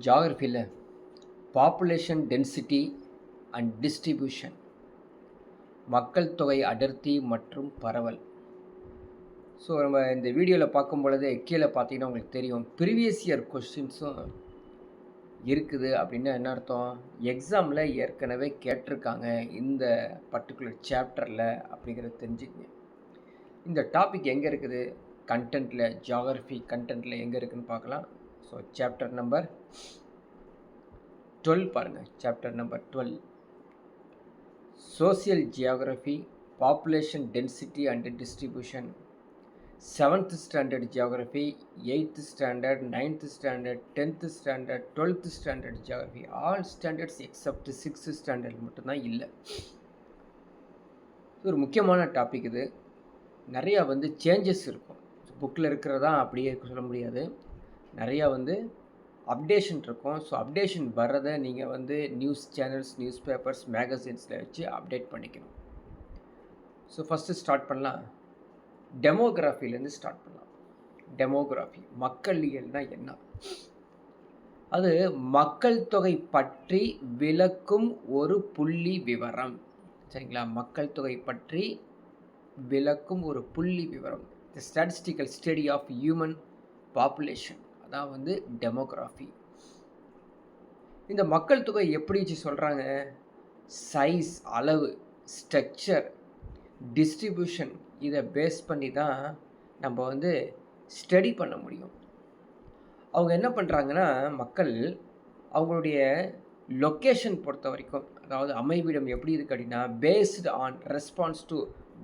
ஜியாகிரஃபியில் population density and distribution, மக்கள் தொகை அடர்த்தி மற்றும் பரவல். ஸோ நம்ம இந்த வீடியோவில் பார்க்கும் பொழுது கீழே பார்த்தீங்கன்னா உங்களுக்கு தெரியும், ப்ரீவியஸ் இயர் கொஸ்டின்ஸும் இருக்குது. அப்படின்னா என்ன அர்த்தம்? எக்ஸாமில் ஏற்கனவே கேட்டிருக்காங்க இந்த பர்டிகுலர் சாப்டரில் அப்படிங்கிறத தெரிஞ்சுக்கங்க. இந்த டாபிக் எங்கே இருக்குது? கண்டென்ட்டில், ஜியாகிரஃபி கண்டென்ட்டில் எங்கே இருக்குதுன்னு பார்க்கலாம். ஸோ சாப்டர் நம்பர் 12 பாருங்கள். Chapter number 12, social geography, population density and distribution. 7th standard geography, 8th standard, 9th standard, 10th standard, 12th standard geography. All standards accept 6th standard மட்டும்தான் இல்லை. ஒரு முக்கியமான டாபிக் இது. நிறையா சேஞ்சஸ் இருக்கும். புக்கில் இருக்கிறதா அப்படியே சொல்ல முடியாது. நிறையா அப்டேஷன் இருக்கும். ஸோ அப்டேஷன் வர்றதை நீங்கள் நியூஸ் சேனல்ஸ், நியூஸ் பேப்பர்ஸ், மேகசின்ஸில் வச்சு அப்டேட் பண்ணிக்கணும். ஸோ ஃபஸ்ட்டு ஸ்டார்ட் பண்ணலாம். டெமோகிராஃபிலேருந்து ஸ்டார்ட் பண்ணலாம். டெமோகிராஃபி, மக்களியல்னா என்ன? அது மக்கள் தொகை பற்றி விளக்கும் ஒரு புள்ளி விவரம். சரிங்களா? மக்கள் தொகை பற்றி விளக்கும் ஒரு புள்ளி விவரம். The statistical study of human population, அதான் டெமோகிராஃபி. இந்த மக்கள் தொகை எப்படி சொல்கிறாங்க? சைஸ், அளவு, ஸ்ட்ரக்சர், டிஸ்ட்ரிபியூஷன், இதை பேஸ் பண்ணி தான் நம்ம ஸ்டடி பண்ண முடியும். அவங்க என்ன பண்ணுறாங்கன்னா, மக்கள் அவங்களுடைய லொக்கேஷன் பொறுத்த வரைக்கும், அதாவது அமைவிடம் எப்படி இருக்குது அப்படின்னா, based on response to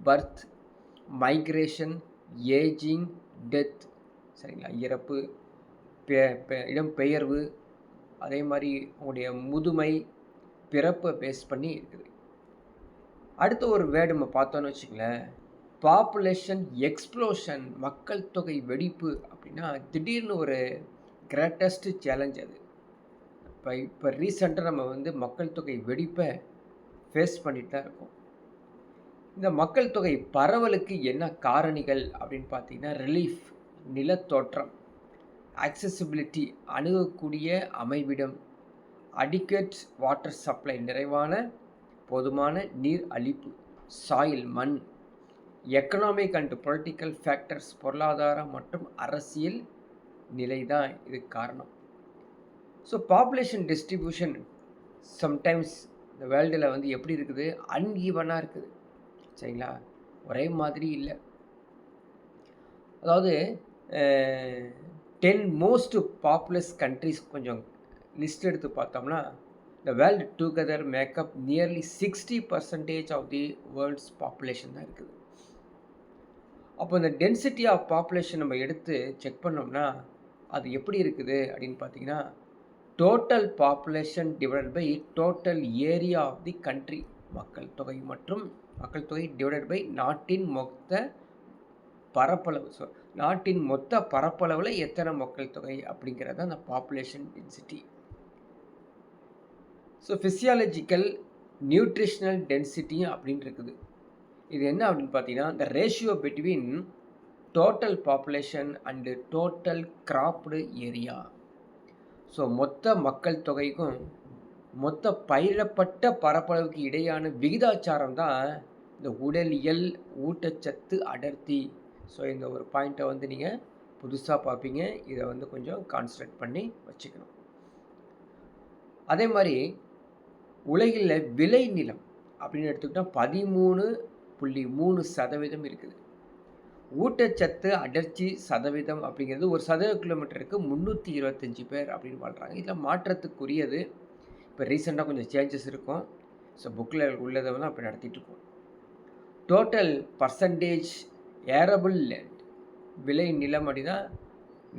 birth, migration, ageing, death. சரிங்களா? இறப்பு, இடம்பெயர்வு, அதே மாதிரி உங்களுடைய முதுமை, பிறப்பை பேஸ் பண்ணி இருக்குது. அடுத்த ஒரு வேர்டு நம்ம பார்த்தோன்னு வச்சுங்களேன், பாப்புலேஷன் எக்ஸ்ப்ளோஷன், மக்கள் தொகை வெடிப்பு. அப்படின்னா திடீர்னு ஒரு கிரேட்டஸ்ட் சேலஞ்ச் அது. இப்போ ரீசெண்டாக நம்ம மக்கள் தொகை வெடிப்பை ஃபேஸ் பண்ணிட்டு தான் இருக்கோம். இந்த மக்கள் தொகை பரவலுக்கு என்ன காரணிகள் அப்படின்னு பார்த்தீங்கன்னா, ரிலீஃப், நிலத்தோற்றம், ஆக்சசிபிலிட்டி, அணுகக்கூடிய அமைவிடம், அடிக்வேட் வாட்டர் சப்ளை, நிறைவான போதுமான நீர் அளிப்பு, சாயில், மண், எக்கனாமிக் அண்ட் பொலிட்டிக்கல் ஃபேக்டர்ஸ், பொருளாதார மற்றும் அரசியல் நிலை தான் இதுக்கு காரணம். ஸோ பாப்புலேஷன் டிஸ்ட்ரிபியூஷன் சம்டைம்ஸ் இந்த வேர்ல்டில் எப்படி இருக்குது? அன்ஈவனாக இருக்குது. சரிங்களா? ஒரே மாதிரி இல்லை. அதாவது 10 மோஸ்ட் பாப்புலஸ் கண்ட்ரிஸ் கொஞ்சம் லிஸ்ட் எடுத்து பார்த்தோம்னா, இந்த world together make up nearly 60% of the world's population தான் இருக்குது. அப்போ இந்த டென்சிட்டி ஆஃப் பாப்புலேஷன் நம்ம எடுத்து செக் பண்ணோம்னா அது எப்படி இருக்குது அப்படின்னு பார்த்தீங்கன்னா, total population divided by total area of the country, மக்கள் தொகை மற்றும் மக்கள் தொகை டிவைடட் பை நாட்டின் மொத்த பரப்பளவு. ஸோ நாட்டின் மொத்த பரப்பளவில் எத்தனை மக்கள் தொகை அப்படிங்கிறது அந்த population density. So physiological, nutritional டென்சிட்டியும் அப்படின்னு இருக்குது. இது என்ன அப்படின்னு பார்த்தீங்கன்னா, இந்த ratio between total population and total cropped area. So மொத்த மக்கள் தொகைக்கும் மொத்த பயிரிடப்பட்ட பரப்பளவுக்கு இடையான விகிதாச்சாரம் தான் இந்த உடலியல் ஊட்டச்சத்து அடர்த்தி. ஸோ இந்த ஒரு பாயிண்ட்டை நீங்கள் புதுசாக பார்ப்பீங்க. இதை கொஞ்சம் கான்சன்ட்ரேட் பண்ணி வச்சுக்கணும். அதே மாதிரி உலகில் விளை நிலம் அப்படின்னு எடுத்துக்கிட்டால் 13.3% இருக்குது. ஊட்டச்சத்து அடர்ச்சி சதவீதம் அப்படிங்கிறது ஒரு சதுர கிலோமீட்டருக்கு 325 பேர் அப்படின்னு வாழ்கிறாங்க. இதில் மாற்றத்துக்குரியது. இப்போ ரீசெண்டாக கொஞ்சம் சேஞ்சஸ் இருக்கும். ஸோ புக்கில் உள்ளதை அப்போ நடத்திட்டு இருக்கோம். டோட்டல் பர்சன்டேஜ் ஏரபிள் லேண்ட், விளை நிலம் அப்படின்னா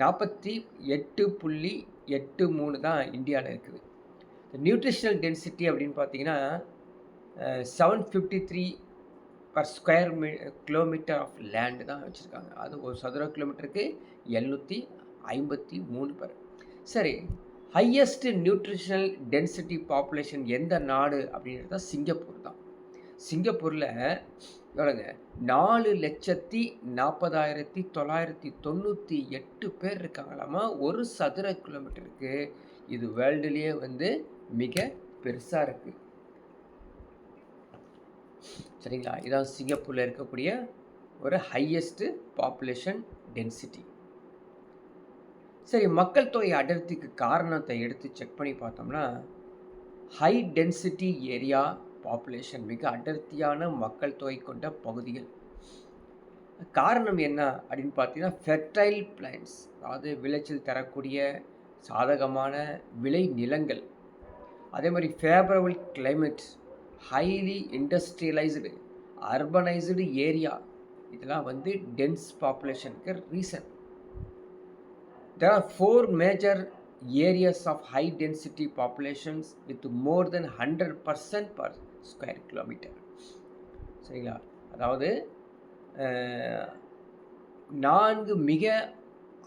48.83 தான் இந்தியாவில் இருக்குது. நியூட்ரிஷனல் டென்சிட்டி அப்படின்னு பார்த்தீங்கன்னா 753 per square kilometre of land தான் வச்சுருக்காங்க. அது ஒரு சதுர கிலோமீட்டருக்கு 753 பேர். சரி, ஹையஸ்ட் நியூட்ரிஷனல் டென்சிட்டி பாப்புலேஷன் எந்த நாடு அப்படின்றது தான் சிங்கப்பூர் தான். சிங்கப்பூரில் எவ்வளோங்க 4,40,998 பேர் இருக்காங்களாமா ஒரு சதுர கிலோமீட்டருக்கு. இது வேர்ல்டுலேயே வந்து மிக பெருசாக இருக்குது. சரிங்களா? இதான் சிங்கப்பூரில் இருக்கக்கூடிய ஒரு ஹையஸ்ட்டு பாப்புலேஷன் டென்சிட்டி. சரி, மக்கள் தொகை அடர்த்திக்கு காரணத்தை எடுத்து செக் பண்ணி பார்த்தோம்னா, ஹை டென்சிட்டி ஏரியா பாப்புலேஷன், மிக அடர்த்தியான மக்கள் தொகை கொண்ட பகுதிகள். காரணம் என்ன அப்படின்னு பார்த்தீங்கன்னா, ஃபெர்டைல் பிளைன்ஸ், அதாவது விளைச்சல் தரக்கூடிய சாதகமான விளை நிலங்கள், அதே மாதிரி favourable climate, highly industrialised urbanised area, இதெல்லாம் வந்து tense பாப்புலேஷனுக்கு reason. There are 4 major areas of high density populations with more than 100% per square kilometer. சரிங்களா? அதாவது 4 மிக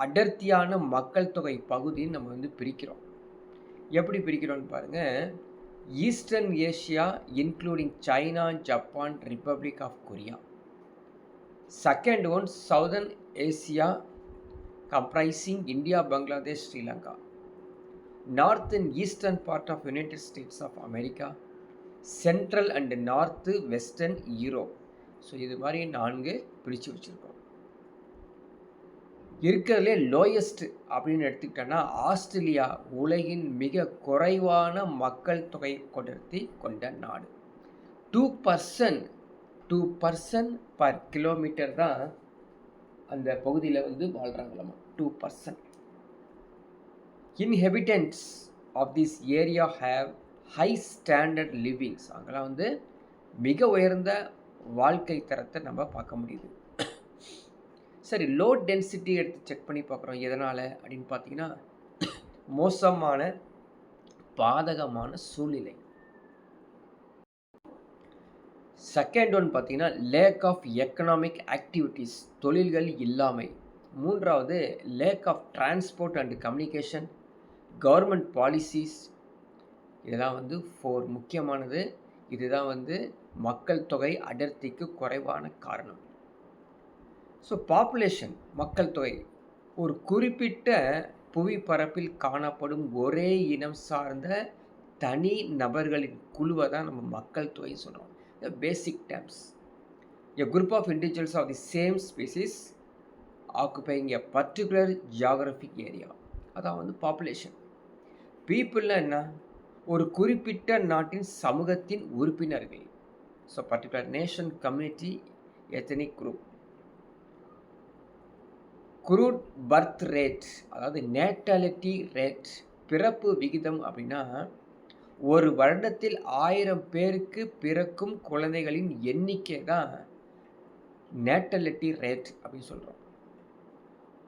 அடர்த்தியான மக்கள் தொகை பகுதின்னு நம்ம வந்து பிரிக்கிறோம். எப்படி பிரிக்கிறோம்னு பாருங்க. Eastern Asia including China, Japan, Republic of Korea. Second one southern Asia comprising India, Bangladesh, Sri Lanka. North and eastern part of United States of America. Central and north western Europe. So இது மாதிரி 4 பிரித்து வச்சுருக்கோம். இருக்கிறதுலே lowest அப்படின்னு எடுத்துக்கிட்டோன்னா Australia உலகின் மிக குறைவான மக்கள் தொகை கொடர்த்தி கொண்ட நாடு. 2% பர் கிலோமீட்டர் தான் அந்த பகுதியில் வந்து வாழ்கிறாங்களாமா. 2%. Inhabitants of this area have high standard livings. அங்கெல்லாம் வந்து மிக உயர்ந்த வாழ்க்கை தரத்தை நம்ம பார்க்க முடியுது. சரி, லோ டென்சிட்டி எடுத்து செக் பண்ணி பார்க்குறோம். எதனால் அப்படின்னு பார்த்தீங்கன்னா, மோசமான பாதகமான சூழ்நிலை. செகண்ட் ஒன் பார்த்தீங்கன்னா, லேக் ஆஃப் எக்கனாமிக் ஆக்டிவிட்டீஸ், தொழில்கள் இல்லாமை. மூன்றாவது lack of transport and communication, government policies. இதெல்லாம் வந்து 4 முக்கியமானது. இதுதான் வந்து மக்கள் தொகை அடர்த்திக்கு குறைவான காரணம். ஸோ பாப்புலேஷன், மக்கள் தொகை, ஒரு குறிப்பிட்ட புவிப்பரப்பில் காணப்படும் ஒரே இனம் சார்ந்த தனி நபர்களின் குழுவை தான் நம்ம மக்கள் தொகை சொல்கிறோம். The basic terms. A group of individuals of the same species occupying a particular geographic area. அதான் வந்து பாப்புலேஷன். பீப்புள்னா என்ன? ஒரு குறிப்பிட்ட நாட்டின் சமூகத்தின் உறுப்பினர்கள். So particular nation, community, ethnic group. Crude birth rate, அதாவது நேட்டாலிட்டி ரேட், பிறப்பு விகிதம் அப்படின்னா ஒரு வருடத்தில் 1000 பேருக்கு பிறக்கும் குழந்தைகளின் எண்ணிக்கை தான் நேட்டலிட்டி ரேட் அப்படின்னு சொல்கிறோம்.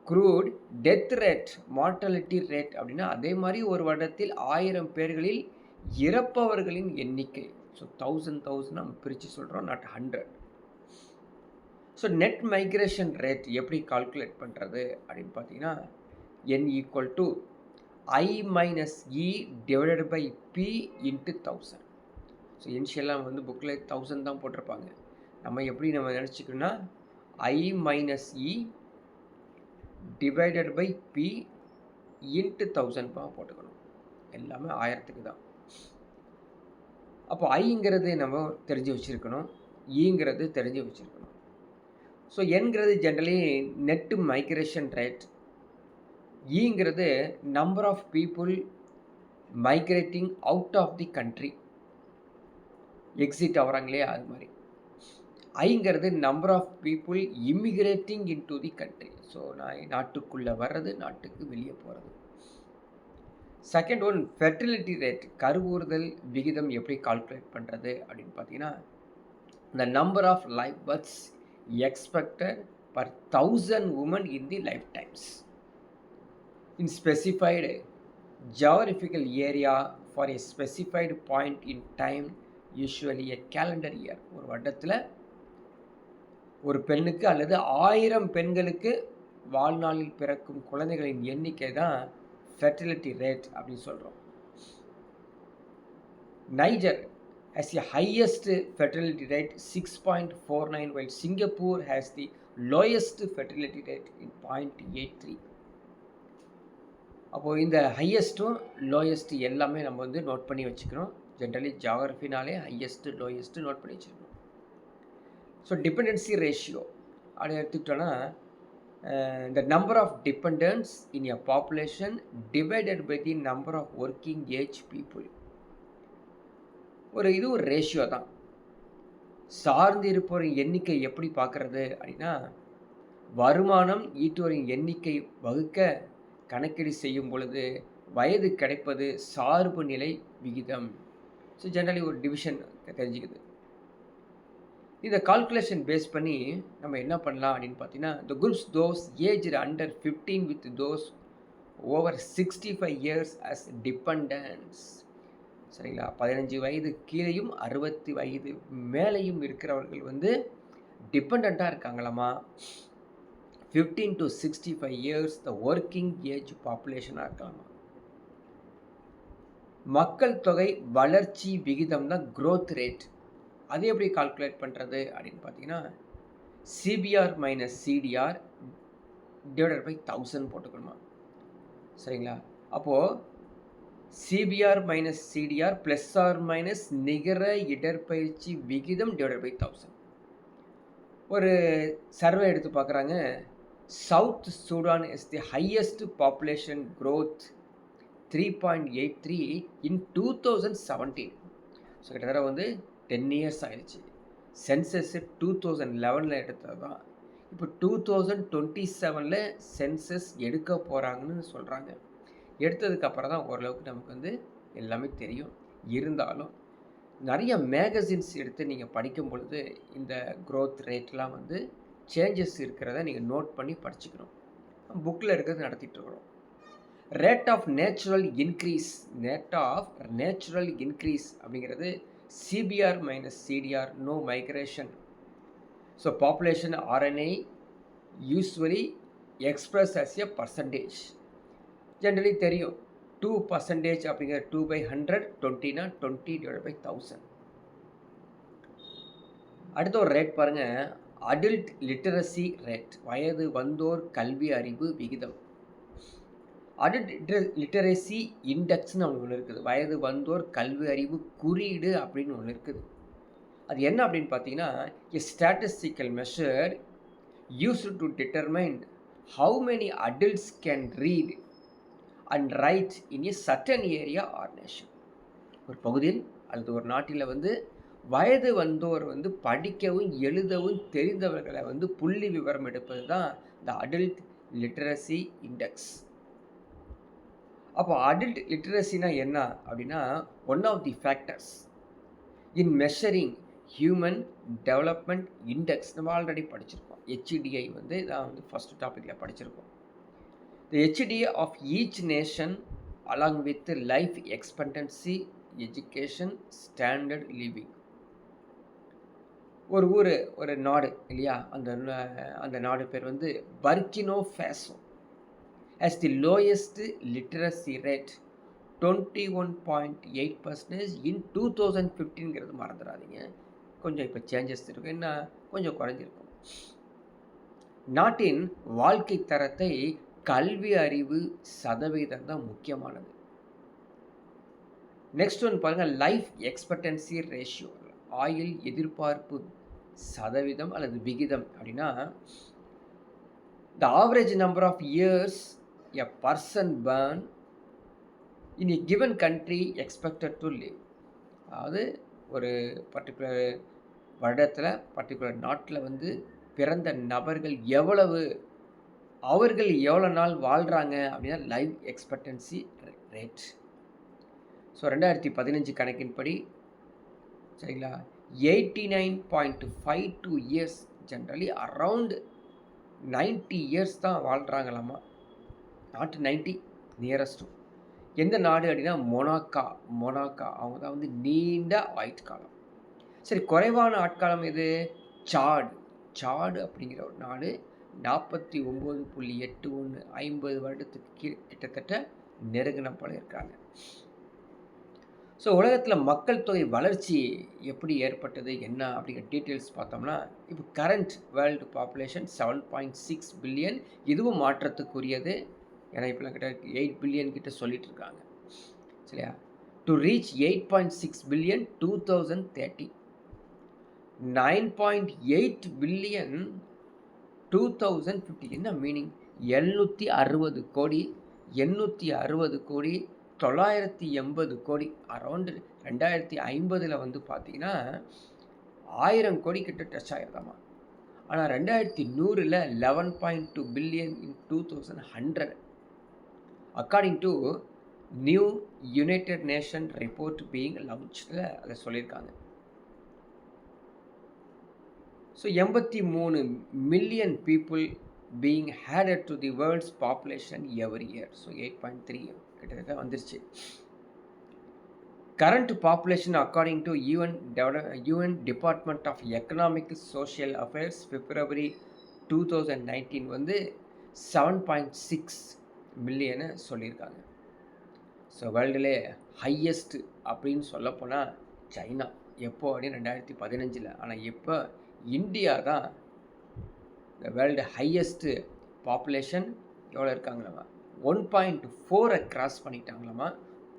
Crude death rate, mortality rate அப்படின்னா அதே மாதிரி ஒரு வருடத்தில் 1000 பேர்களில் இறப்பவர்களின் எண்ணிக்கை. ஸோ 1000 நம்ம பிரித்து சொல்கிறோம், not 100. So net migration rate எப்படி கால்குலேட் பண்ணுறது அப்படின்னு பார்த்தீங்கன்னா, n equal to I minus E divided by P into 1000. So இனிஷியலாக வந்து புக்கில் 1000 தான் போட்டிருப்பாங்க. நம்ம எப்படி நம்ம நினச்சிக்கணும்னா I minus E divided by P into 1000 போட்டுக்கணும். எல்லாமே 1000க்கு தான். அப்போ ஐங்கிறது நம்ம தெரிஞ்சு வச்சுருக்கணும், ஈங்கிறது தெரிஞ்சு வச்சுருக்கணும். ஸோ என்கிறது ஜென்ரலி நெட் மைக்ரேஷன் ரேட், ஈங்கிறது number of people migrating out of the country, exit ஆகிறாங்களே அது மாதிரி. ஐங்கிறது number of people immigrating into the country. So நாட்டுக்குள்ளே வர்றது, நாட்டுக்கு வெளியே போகிறது. செகண்ட் ஒன் ஃபெர்டிலிட்டி ரேட், கருவுறுதல் விகிதம் எப்படி கால்குலேட் பண்ணுறது அப்படின்னு பார்த்தீங்கன்னா, the number of live births expected per 1000 women in the lifetimes in specified geographical area for a specified point in time, usually a calendar year. ஒரு வருடத்தில் ஒரு பெண்ணுக்கு அல்லது 1000 பெண்களுக்கு வாழ்நாளில் பிறக்கும் குழந்தைகளின் எண்ணிக்கை தான் ஃபெர்டிலிட்டி ரேட் அப்படின்னு சொல்கிறோம். Niger has the highest fertility rate 6.49, while Singapore has the lowest fertility rate in 0.83. அப்போது இந்த ஹையஸ்ட்டும் லோயஸ்ட்டு எல்லாமே நம்ம வந்து நோட் பண்ணி வச்சுக்கணும். ஜென்ரலி ஜியாகிரஃபினாலே ஹையஸ்ட்டு லோயஸ்ட்டு நோட் பண்ணி வச்சுக்கணும். ஸோ டிபெண்டன்சி ரேஷியோ அப்படி எடுத்துக்கிட்டோன்னா the number of dependents in a population divided by the number of working age people. இது ஒரு ரேஷியோ தான். சார்ந்து இருப்போரின் எண்ணிக்கை எப்படி பார்க்குறது அப்படின்னா, வருமானம் ஈட்டுவோரின் எண்ணிக்கை வகுக்க கணக்கீடு செய்யும் பொழுது வயது கிடைப்பது சார்பு நிலை விகிதம். ஸோ ஜென்ரலி ஒரு டிவிஷன் தெரிஞ்சுக்குது. இந்த கால்குலேஷன் பேஸ் பண்ணி நம்ம என்ன பண்ணலாம் அப்படின்னு பார்த்தீங்கன்னா, the groups those aged under 15 with those over 65 years as dependents. சரிங்களா? 15 வயது கீழேயும் 60 வயது மேலேயும் இருக்கிறவர்கள் வந்து டிபெண்ட்டாக இருக்காங்களாமா. 15 to 65 years the working age பாப்புலேஷனாக இருக்கலாமா. மக்கள் தொகை வளர்ச்சி விகிதம் தான் growth rate. அது எப்படி கால்குலேட் பண்ணுறது அப்படின்னு பார்த்தீங்கன்னா, CBR minus CDR divided by 1000 போட்டுக்கணுமா. சரிங்களா? அப்போது CBR minus CDR plus R minus நிகர இடற்பயிற்சி விகிதம் டிவைடட் பை 1000. ஒரு சர்வே எடுத்து பார்க்குறாங்க. South Sudan is the highest population growth 3.83 in 2017. So கிட்டத்தட்ட வந்து 10 இயர்ஸ் ஆயிடுச்சு. சென்சஸ்ஸு 2011 எடுத்தது தான். இப்போ 2027 சென்சஸ் எடுக்க போகிறாங்கன்னு சொல்கிறாங்க. எடுத்ததுக்கப்புறம் தான் ஓரளவுக்கு நமக்கு வந்து எல்லாமே தெரியும். இருந்தாலும் நிறைய மேகசின்ஸ் எடுத்து நீங்கள் படிக்கும் பொழுது இந்த க்ரோத் ரேட்லாம் வந்து சேஞ்சஸ் இருக்கிறத நீங்கள் நோட் பண்ணி படிச்சுக்கணும். புக்கில் இருக்கிறது நடத்திட்டுருக்குறோம். ரேட் ஆஃப் நேச்சுரல் இன்க்ரீஸ் அப்படிங்கிறது CBR minus CDR, no migration. So population RNA usually expressed as a percentage. Generally தெரியும் 2% அப்படிங்கிற 2/100, 20னா 20 divided by 1000. அடுத்த ஒரு ரேட் பாருங்கள், அடல்ட் லிட்டரசி ரேட், வயது வந்தோர் கல்வி அறிவு விகிதம். அடல்ட் லிட்டரசி இண்டெக்ஸ்னு ஒன்று இருக்குது. வயது வந்தோர் கல்வி அறிவு குறியீடு அப்படின்னு ஒன்று இருக்குது. அது என்ன அப்படின்னு பார்த்தீங்கன்னா, a statistical measure used to determine how many adults can read and write in a certain area or nation. ஒரு பகுதியில் அல்லது ஒரு நாட்டில் வந்து வயது வந்தோர் வந்து படிக்கவும் எழுதவும் தெரிந்தவர்களை வந்து புள்ளி விவரம் எடுப்பது தான் இந்த அடல்ட் லிட்டரசி இண்டெக்ஸ். அப்போ அடல்ட் லிட்ரஸினா என்ன அப்படின்னா, one of the factors in measuring human development index. நம்ம ஆல்ரெடி படிச்சிருக்கோம். HDI வந்து இதான் வந்து ஃபஸ்ட் டாப்பிக்கில் படிச்சிருக்கோம். The HDI of each nation along with life expectancy, education, standard living. ஒரு நாடு இல்லையா, அந்த நாடு பேர் வந்து Burkina Faso has the lowest literacy rate 21.8% in 2015. மறந்துடாதீங்க, கொஞ்சம் இப்போ சேஞ்சஸ் இருக்கும், என்ன கொஞ்சம் குறைஞ்சிருக்கும். நாட்டின் வாழ்க்கை தரத்தை கல்வி அறிவு சதவீதம் தான் முக்கியமானது. நெக்ஸ்ட் ஒன் பாருங்கள், லைஃப் எக்ஸ்பெக்டன்சி ரேஷியோ, ஆயுள் எதிர்பார்ப்பு சதவீதம் அல்லது விகிதம் அப்படின்னா, the average number of years a person born in a given country expected to live. அதாவது ஒரு பர்டிகுலர் வருடத்தில் பர்டிகுலர் நாட்டில் வந்து பிறந்த நபர்கள் அவர்கள் எவ்வளோ நாள் வாழ்கிறாங்க அப்படின்னா லைஃப் எக்ஸ்பெக்டன்சி ரேட். ஸோ 2015 கணக்கின்படி சரிங்களா 89.52 இயர்ஸ், ஜென்ரலி அரவுண்ட் 90 இயர்ஸ் தான் வாழ்கிறாங்களாமா. நாட்டு 90 நியரஸ்ட்டும். எந்த நாடு அப்படின்னா மொனாக்கா. அவங்க தான் வந்து நீண்ட ஆயுட்காலம். சரி, குறைவான ஆட்காலம் எது? சாடு அப்படிங்கிற ஒரு நாடு 49.81, 50 வருடத்துக்கு கிட்டத்தட்ட நெருங்கின போல இருக்காங்க. ஸோ உலகத்தில் மக்கள் தொகை வளர்ச்சி எப்படி ஏற்பட்டது என்ன அப்படிங்கிற டீட்டெயில்ஸ் பார்த்தோம்னா, இப்போ கரண்ட் வேர்ல்டு பாப்புலேஷன் 7.6 பில்லியன். இதுவும் மாற்றத்துக்குரியது. ஏன்னா இப்போலாம் கிட்ட 8 பில்லியன் கிட்ட சொல்லிட்டு இருக்காங்க சரியா. To reach 8.6 billion 2030, 9.8 billion 2050. என்ன மீனிங்? 760 கோடி, 860 கோடி, 980 கோடி, அரௌண்டு 2050 வந்து பார்த்தீங்கன்னா 1000 கோடி கிட்ட டச் ஆகிருதாமா. ஆனால் 2100 11.2 billion in 2100 according to new United Nation report being லான்ச்சில் அதை சொல்லியிருக்காங்க. So 83 million people being added to the world's population every year. So 8.3 கிட்டத்தட்ட வந்துருச்சு. Current population according to UN department of economic social affairs February 2019 வந்து 7.6 மில்லியனை சொல்லியிருக்காங்க. So வேர்ல்டுலே highest அப்படின்னு சொல்லப்போனால் China. எப்போ அப்படின்னு 2015. ஆனால் இப்போ இந்தியா தான் இந்த வேர்ல்டு ஹையஸ்ட்டு பாப்புலேஷன். எவ்வளோ இருக்காங்களாமா? 1.4 கிராஸ் பண்ணிட்டாங்களாமா.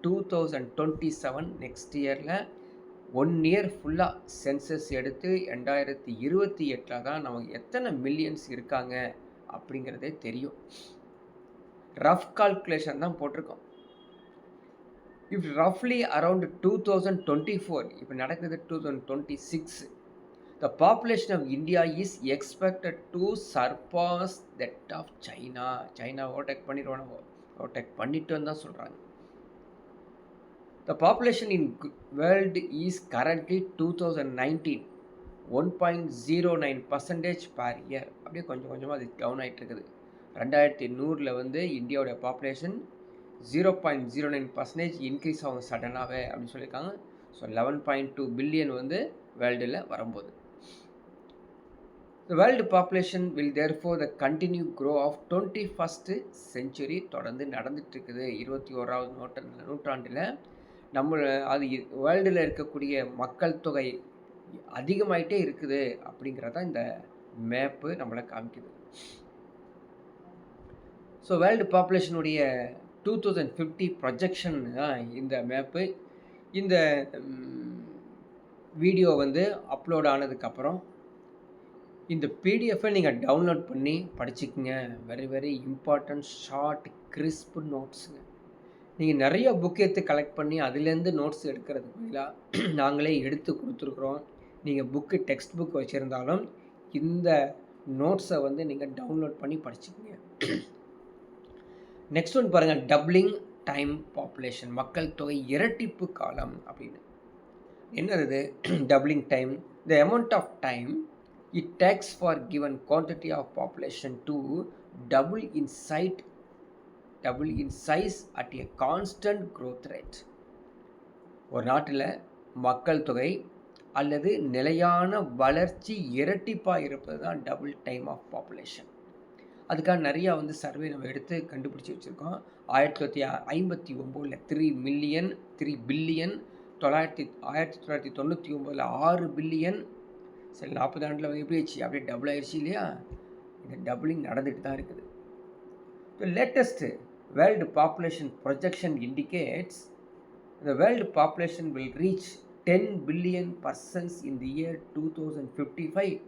2027 நெக்ஸ்ட் இயரில் 1 இயர் ஃபுல்லாக சென்சஸ் எடுத்து 2028 தான் நமக்கு எத்தனை மில்லியன்ஸ் இருக்காங்க அப்படிங்கிறதே தெரியும். ரஃப் கால்குலேஷன் தான் போட்டிருக்கோம். இஃப் ரஃப்லி அரவுண்ட் 2024, இப்போ நடக்குது 2026, the population of India is expected to surpass that of China. China overtake பண்ணிடுவாங்க. ஓவர்டேக் பண்ணிட்டுன்னு தான் சொல்கிறாங்க. The population in world is currently 2019 1.09% per year. அப்படியே கொஞ்சம் கொஞ்சமாக அது டவுன் ஆகிட்டு இருக்குது. 2100 வந்து இந்தியாவோட பாப்புலேஷன் 0.09% இன்க்ரீஸ் ஆகும் சடனாகவே அப்படின்னு சொல்லியிருக்காங்க. ஸோ 11.2 பில்லியன் வந்து வேர்ல்டில் வரும்போது the world population will therefore the continue grow of 21st century. தொடர்ந்து நடந்துட்டு இருக்குது. 21வது நூற்றாண்டில் நம்ம அது வேர்ல்டில் இருக்கக்கூடிய மக்கள் தொகை அதிகமாயிட்டே இருக்குது அப்படிங்கிறதான் இந்த மேப்பு நம்மளை காமிக்குது. ஸோ வேர்ல்டு பாப்புலேஷனுடைய 2050 ப்ரொஜெக்ஷன் தான் இந்த மேப்பு. இந்த வீடியோ வந்து அப்லோட் ஆனதுக்கப்புறம் இந்த பிடிஎஃப்பை நீங்கள் டவுன்லோட் பண்ணி படிச்சுக்கோங்க. Very very important short crisp நோட்ஸுங்க. நீங்கள் நிறைய புக் எடுத்து கலெக்ட் பண்ணி அதுலேருந்து நோட்ஸ் எடுக்கிறதுக்கு பதிலாக நாங்களே எடுத்து கொடுத்துருக்குறோம். நீங்கள் புக்கு டெக்ஸ்ட் புக் வச்சுருந்தாலும் இந்த நோட்ஸை வந்து நீங்கள் டவுன்லோட் பண்ணி படிச்சுக்கோங்க. நெக்ஸ்ட் ஒன்று பாருங்கள், டப்ளிங் டைம் பாப்புலேஷன், மக்கள் தொகை இரட்டிப்பு காலம் அப்படின்னு. என்னது doubling time? The amount of time it takes for given quantity of population to double in size at a constant growth rate. ஒரு நாட்டில் மக்கள் தொகை அல்லது நிலையான வளர்ச்சி இரட்டிப்பாக இருப்பது தான் டபுள் டைம் ஆஃப் பாப்புலேஷன். அதுக்காக நிறையா வந்து சர்வே நம்ம எடுத்து கண்டுபிடிச்சி வச்சுருக்கோம். 1959 3 பில்லியன், 1999 6 பில்லியன். சரி, 40 ஆண்டில் வந்து எப்படி ஆச்சு? அப்படியே டபுள் ஆயிடுச்சு இல்லையா? இந்த டபுளிங் நடந்துட்டு தான் இருக்குது. இப்போ latest world population projection indicates the world population will reach 10 billion persons in the year 2055,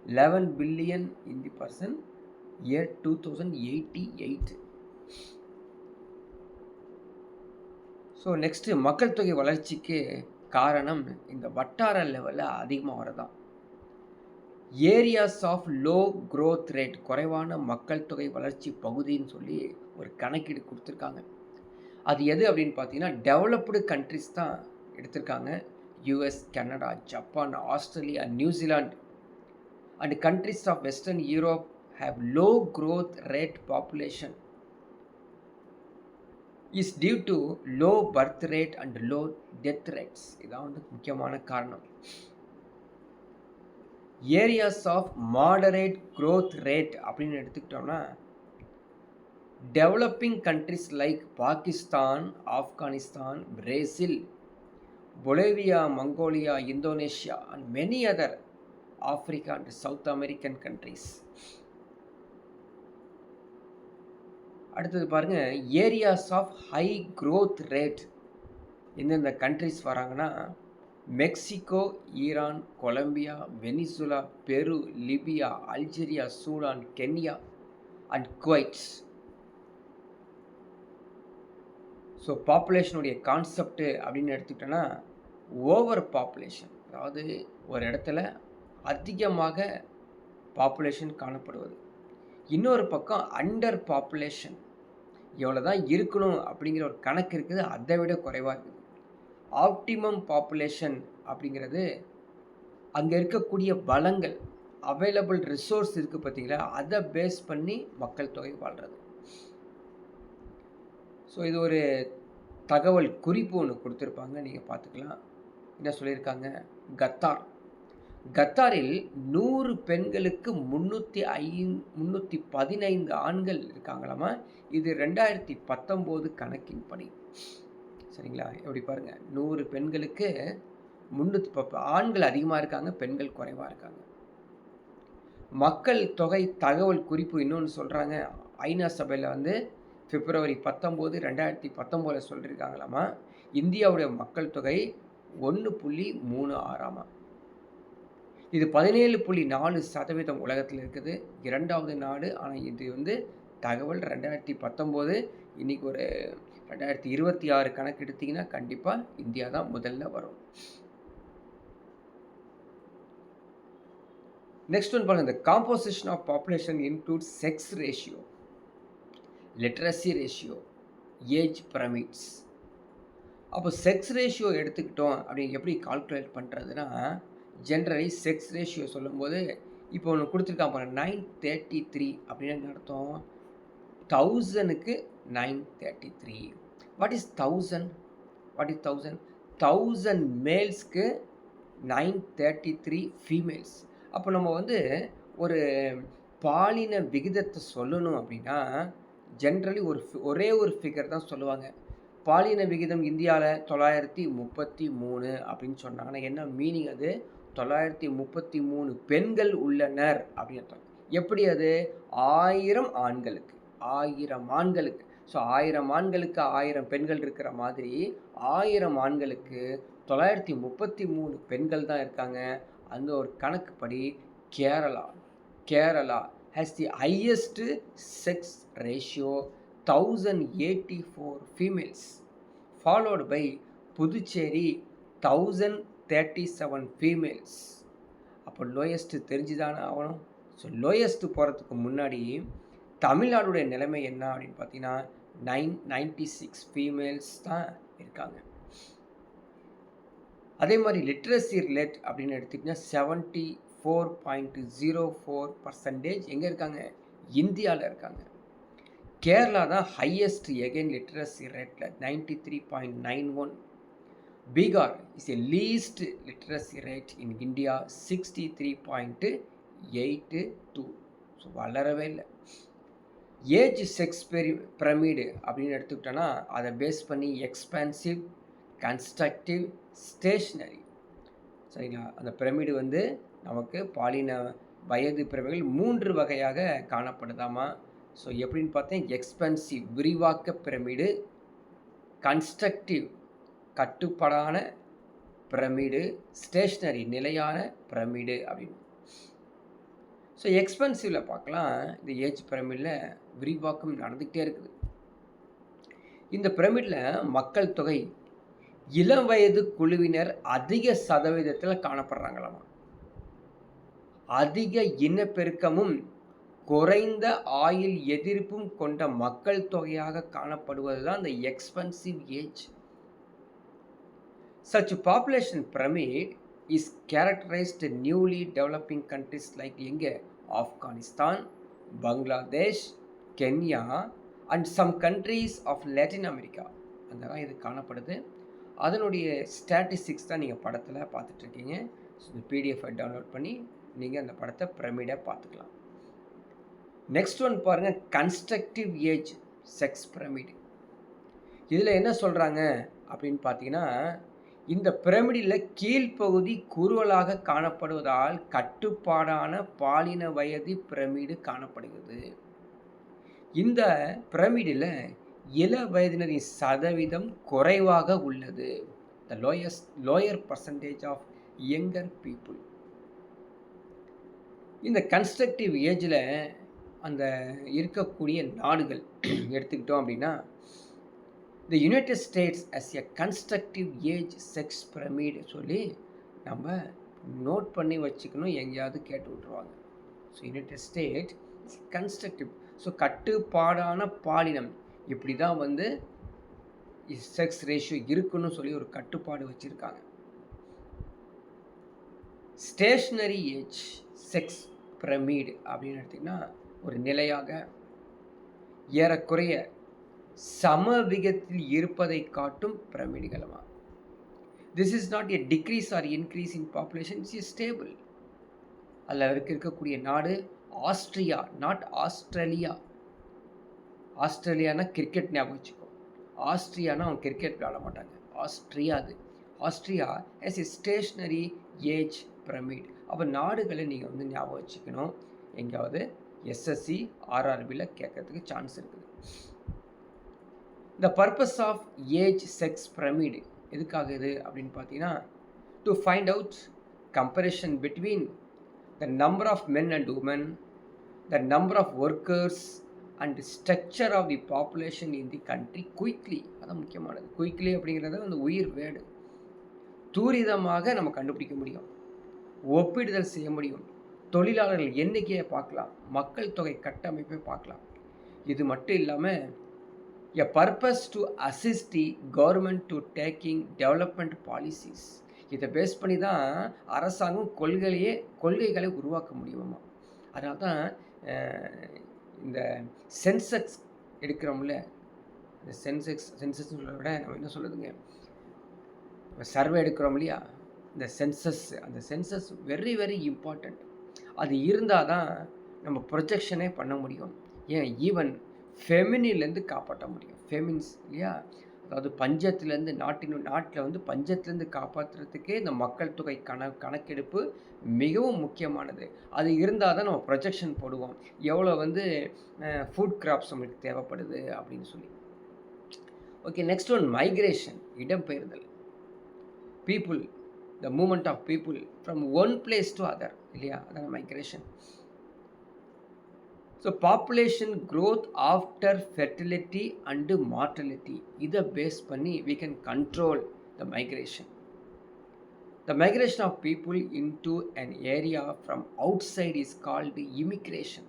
11 billion in the person year 2088. So next மக்கள் தொகை வளர்ச்சிக்கு காரணம் இந்த வட்டார லெவலில் அதிகமாக வரதான். Areas of low growth rate, குறைவான மக்கள் தொகை வளர்ச்சி பகுதின்னு சொல்லி ஒரு கணக்கீடு கொடுத்துருக்காங்க. அது எது அப்படின்னு பார்த்தீங்கன்னா டெவலப்டு கண்ட்ரிஸ் தான் எடுத்திருக்காங்க. US, Canada, Japan, Australia, New Zealand and countries of western Europe have low growth rate population is due to low birth rate and low death rates. இதான் வந்து முக்கியமான காரணம். Areas of moderate growth rate அப்படின்னு எடுத்துக்கிட்டோம்னா developing countries like Pakistan, Afghanistan, Brazil Bolivia, Mongolia, Indonesia and many other Africa and South American countries. அடுத்தது பாருங்க, areas of high growth rate எந்தெந்த countries வராங்கன்னா, Mexico, Iran, Colombia, Venezuela, Peru, Libya, Algeria, Sudan, Kenya and Kuwait. So பாப்புலேஷனுடைய concept அப்படின்னு எடுத்துக்கிட்டோன்னா, over population, அதாவது ஒரு இடத்துல அதிகமாக பாப்புலேஷன் காணப்படுவது. இன்னொரு பக்கம் அண்டர் பாப்புலேஷன், எவ்வளோ தான் இருக்கணும் அப்படிங்கிற ஒரு கணக்கு இருக்குது, அதை விட குறைவாக இருக்குது. ஆப்டிமம் பாப்புலேஷன் அப்படிங்கிறது அங்கே இருக்கக்கூடிய வளங்கள், அவைலபிள் ரிசோர்ஸ் இருக்குது பார்த்தீங்களா, அதை பேஸ் பண்ணி மக்கள் தொகை வாழ்கிறது. ஸோ இது ஒரு தகவல் குறிப்பு ஒன்று கொடுத்துருப்பாங்க, நீங்கள் பார்த்துக்கலாம். என்ன சொல்லியிருக்காங்க, கத்தாரில் 100 பெண்களுக்கு 315 ஆண்கள் இருக்காங்களாமா. இது 2019 கணக்கின்படி. சரிங்களா, எப்படி பாருங்கள், 100 பெண்களுக்கு 310 ஆண்கள் அதிகமாக இருக்காங்க, பெண்கள் குறைவாக இருக்காங்க. மக்கள் தொகை தகவல் குறிப்பு இன்னொன்று சொல்கிறாங்க, ஐநா சபையில் வந்து பிப்ரவரி 19, 2019 சொல்லியிருக்காங்களாமா. இந்தியாவுடைய மக்கள் தொகை 1.36. இது 17.4% உலகத்தில் இருக்குது, 2வது நாடு. ஆனால் இது வந்து தகவல் 2019. இன்றைக்கி ஒரு 2026 கணக்கு எடுத்திங்கன்னா கண்டிப்பாக இந்தியா தான் முதல்ல வரும். நெக்ஸ்ட் ஒன் பாருங்கள், the composition of population includes sex ratio, literacy ratio, age pyramids. அப்போ செக்ஸ் ரேஷியோ எடுத்துக்கிட்டோம் அப்படின்னு எப்படி கால்குலேட் பண்ணுறதுன்னா, ஜென்ரலி செக்ஸ் ரேஷியோ சொல்லும்போது இப்போ ஒன்று கொடுத்துருக்கான் பாருங்கள், 933 அப்படின்னு அர்த்தம். 1000க்கு 933. What is 1000? 1000 மேல்ஸ்க்கு 933 ஃபீமேல்ஸ். அப்போ நம்ம வந்து ஒரு பாலின விகிதத்தை சொல்லணும் அப்படின்னா ஜென்ரலி ஒரே ஒரு ஃபிகர் தான் சொல்லுவாங்க. பாலின விகிதம் இந்தியாவில் 933 அப்படின்னு சொன்னாங்கன்னா என்ன மீனிங்? அது 933 பெண்கள் உள்ளனர் அப்படின்னு அர்த்தம். எப்படி அது? 1000 ஆண்களுக்கு 1000 ஆண்களுக்கு. ஸோ 1000 ஆண்களுக்கு 1000 பெண்கள் இருக்கிற மாதிரி 1000 ஆண்களுக்கு 933 பெண்கள் தான் இருக்காங்க. அந்த ஒரு கணக்குப்படி Kerala has the highest sex ratio, 1084 females, followed by Puducherry 1037 females. அப்போ லோயஸ்ட் தெரிஞ்சுதானே ஆகணும். ஸோ லோயஸ்ட் போகிறதுக்கு முன்னாடி தமிழ்நாடுடைய நிலைமை என்ன அப்படின்னு பார்த்தீங்கன்னா 996 ஃபீமேல்ஸ் தான் இருக்காங்க. அதே மாதிரி லிட்ரஸி ரேட் அப்படின்னு எடுத்துக்கிட்டிங்கன்னா 74.04% எங்கே இருக்காங்க? இந்தியாவில் இருக்காங்க. கேரளா தான் ஹையஸ்ட் எகைன் லிட்ரஸி ரேட்டில் 93.91. Bihar is a least literacy rate in India 63.82. So வளரவே இல்லை. ஏஜ் செக்ஸ் பிரமிடு அப்படின்னு எடுத்துக்கிட்டோன்னா அதை பேஸ் பண்ணி எக்ஸ்பென்சிவ், கன்ஸ்ட்ரக்டிவ், ஸ்டேஷ்னரி. சரிங்களா, அந்த பிரமிடு வந்து நமக்கு பாலின வயது பிரமிடுகள் 3 வகையாக காணப்படுதாமா. ஸோ எப்படின்னு பார்த்தேன், எக்ஸ்பென்சிவ் விரிவாக்க பிரமிடு, கன்ஸ்ட்ரக்டிவ் கட்டுப்படான பிரமிடு, ஸ்டேஷ்னரி நிலையான பிரமிடு அப்படின்னு. ஸோ எக்ஸ்பென்சிவில் பார்க்கலாம், இந்த ஏஜ் பிரமிடில் விரிவாக்கம் நடந்துக்கிட்டே இருக்குது. இந்த பிரமிடில் மக்கள் தொகை இளம் வயது குழுவினர் அதிக சதவீதத்தில் காணப்படுறாங்களாமா. அதிக இனப்பெருக்கமும் குறைந்த ஆயுள் எதிர்ப்பும் கொண்ட மக்கள் தொகையாக காணப்படுவது தான் இந்த expensive age. Such population pyramid is characterized in newly developing countries like எங்கே? Afghanistan, Bangladesh, Kenya and some countries of Latin America. அங்கதான் இது காணப்படுது. அதனுடைய ஸ்டாட்டிஸ்டிக்ஸ் தான் நீங்கள் படத்தில் பார்த்துட்ருக்கீங்க. ஸோ இந்த பிடிஎஃபை டவுன்லோட் பண்ணி நீங்கள் அந்த படத்தை பிரமிடை பார்த்துக்கலாம். நெக்ஸ்ட் ஒன் பாருங்கள், கன்ஸ்ட்ரக்டிவ் ஏஜ் செக்ஸ் பிரமிடு. இதில் என்ன சொல்கிறாங்க அப்படின்னு பார்த்தீங்கன்னா, இந்த பிரமிடில் கீழ்ப்பகுதி குறுவலாக காணப்படுவதால் கட்டுப்பாடான பாலின வயது பிரமிடு காணப்படுகிறது. இந்த பிரமிடில் இள வயதினரின் சதவீதம் குறைவாக உள்ளது. The lower percentage of younger people. இந்த கன்ஸ்ட்ரக்டிவ் ஏஜில் அந்த இருக்கக்கூடிய நாடுகள் எடுத்துக்கிட்டோம் அப்படின்னா, the United States as a constructive age sex pyramid சொல்லி நம்ம நோட் பண்ணி வச்சுக்கணும், எங்கேயாவது கேட்டு விட்ருவாங்க. So United State constructive, so கட்டுப்பாடான பாலினம், இப்படி தான் வந்து செக்ஸ் ரேஷியோ இருக்குன்னு சொல்லி ஒரு கட்டுப்பாடு வச்சுருக்காங்க. ஸ்டேஷ்னரி ஏஜ் செக்ஸ் பிரமிடு அப்படின்னு எடுத்திங்கன்னா, ஒரு நிலையாக ஏறக்குறைய சமவிகத்தில் இருப்பதை காட்டும் பிரமிடுகளமா. This is not a decrease or increase in population, it's is stable. அதில் இருக்கக்கூடிய நாடு ஆஸ்திரியா, நாட் ஆஸ்திரேலியா. ஆஸ்திரேலியானா கிரிக்கெட் ஞாபகம் வச்சுக்கோ, ஆஸ்திரியானா அவங்க கிரிக்கெட் விளையாட மாட்டாங்க, ஆஸ்திரியா. அது Austria as a stationary age pyramid. அப்போ நாடுகளை நீங்கள் வந்து ஞாபகம் வச்சுக்கணும், எங்கேயாவது எஸ்எஸ்சி ஆர்ஆர்பியில் கேட்கறதுக்கு சான்ஸ் இருக்குது. The purpose of age sex pyramid எதுக்காகுது அப்படின்னு பார்த்தீங்கன்னா, to find out comparison between the number of men and women, the number of workers and structure of the population in the country quickly. அதான் முக்கியமானது. Quickly அப்படிங்கிறத அந்த உயிர் வேடு. துரிதமாக நம்ம கண்டுபிடிக்க முடியும், ஒப்பிடுதல் செய்ய முடியும், தொழிலாளர்கள் எண்ணிக்கையை பார்க்கலாம், மக்கள் தொகை கட்டமைப்பை பார்க்கலாம். இது மட்டும் இல்லாமல் எ purpose to assist the government to taking development policies. இதை பேஸ் பண்ணி தான் அரசாங்கம் கொள்கைகளை உருவாக்க முடியுமா. அதனால தான் இந்த சென்செக்ஸ் எடுக்கிறோம்ல, இந்த சென்சஸ் விட நம்ம என்ன சொல்லுதுங்க, சர்வே எடுக்கிறோம் இல்லையா, இந்த சென்சஸ், அந்த சென்சஸ் வெரி வெரி இம்பார்ட்டண்ட். அது இருந்தால் தான் நம்ம ப்ரொஜெக்ஷனே பண்ண முடியும். ஏன் ஈவன் ஃபெமினிலேருந்து காப்பாற்ற முடியும். ஃபெமின்ஸ் இல்லையா, அதாவது பஞ்சத்துலேருந்து நாட்டில் வந்து பஞ்சத்துலேருந்து காப்பாற்றுறதுக்கே இந்த மக்கள் தொகை கணக்கெடுப்பு மிகவும் முக்கியமானது. அது இருந்தால் தான் நம்ம ப்ரொஜெக்ஷன் போடுவோம், எவ்வளோ வந்து ஃபுட் கிராப்ஸ் நம்மளுக்கு தேவைப்படுது அப்படின்னு சொல்லி. ஓகே, நெக்ஸ்ட் ஒன் மைக்ரேஷன், இடம்பெயர்தல். People, the movement of people from one place to other இல்லையா, அதான் migration. So population growth after fertility and mortality, இதை பேஸ் பண்ணி we can control the migration. The migration of people into an area from outside is called immigration.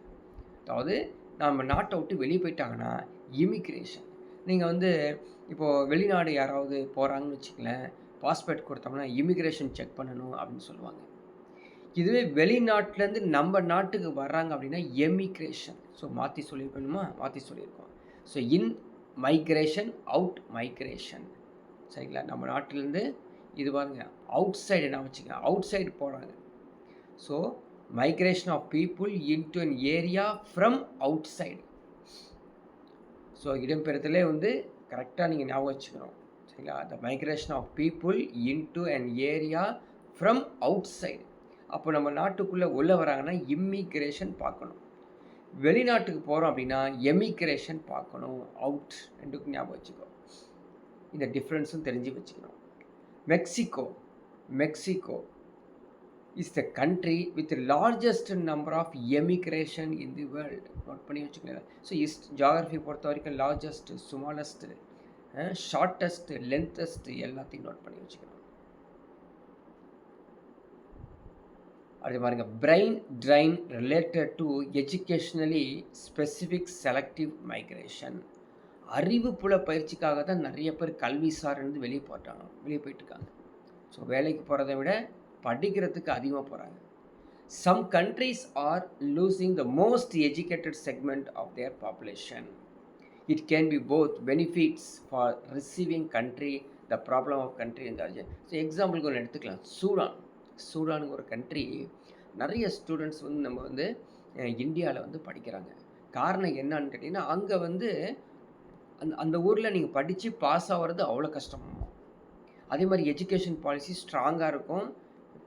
அதாவது நம்ம நாட்டை விட்டு வெளியே போயிட்டாங்கன்னா இமிக்ரேஷன். நீங்கள் வந்து இப்போது வெளிநாடு யாராவது போகிறாங்கன்னு வச்சுக்கலேன், பாஸ்போர்ட் கொடுத்தோம்னா இமிக்ரேஷன் செக் பண்ணணும் அப்படின்னு சொல்லுவாங்க. இதுவே வெளிநாட்டிலேருந்து நம்ம நாட்டுக்கு வர்றாங்க அப்படின்னா எமிக்ரேஷன். ஸோ மாற்றி சொல்லியிருக்கணுமா, மாற்றி சொல்லியிருக்கோம். So in migration, out migration, சரிங்களா. நம்ம நாட்டிலேருந்து இது பாருங்க அவுட் சைடு, என்ன வச்சுங்க அவுட் சைடு போகிறாங்க. So migration of people into an area from outside. So இடம்பெயர்தலே வந்து கரெக்டாக நீங்கள் ஞாபகம் வச்சுக்கணும், சரிங்களா. The migration of people into an area from outside. அப்போ நம்ம நாட்டுக்குள்ளே உள்ள வராங்கன்னா இம்மிக்ரேஷன் பார்க்கணும், வெளிநாட்டுக்கு போகிறோம் அப்படின்னா எமிக்ரேஷன் பார்க்கணும். அவுட் ரெண்டுக்கும் ஞாபகம் வச்சுக்கோ, இந்த டிஃப்ரென்ஸும் தெரிஞ்சு வச்சுக்கணும். Mexico is the country with largest number of emigration in the world. Note பண்ணி வச்சுக்கலாம். ஸோ ஜியாகிரஃபி பொறுத்த வரைக்கும் லார்ஜஸ்ட், ஸ்மாலஸ்ட், ஷார்ட்டஸ்ட், லென்த்தஸ்ட் எல்லாத்தையும் நோட் பண்ணி வச்சுக்கணும். அது பாருங்க, brain drain related to educationally specific selective migration. அறிவு புல பயிற்சிக்காக தான் நிறைய பேர் கல்வி சார்ந்து வெளியே போயிட்டுருக்காங்க. ஸோ வேலைக்கு போகிறத விட படிக்கிறதுக்கு அதிகமாக போகிறாங்க. Some countries are losing the most educated segment of their population. It can be both benefits for receiving country, the problem of country இந்த அர்ஜென்ட். ஸோ எக்ஸாம்பிளுக்கு ஒன்று எடுத்துக்கலாம். சூடானுக்கு ஒரு கண்ட்ரி, நிறைய ஸ்டூடெண்ட்ஸ் வந்து நம்ம வந்து இந்தியாவில் வந்து படிக்கிறாங்க. காரணம் என்னன்னு கேட்டிங்கன்னா, அங்கே வந்து அந்த ஊரில் நீங்கள் படித்து பாஸ் ஆகிறது அவ்வளோ கஷ்டமாகும். அதே மாதிரி எஜுகேஷன் பாலிசி ஸ்ட்ராங்காக இருக்கும்.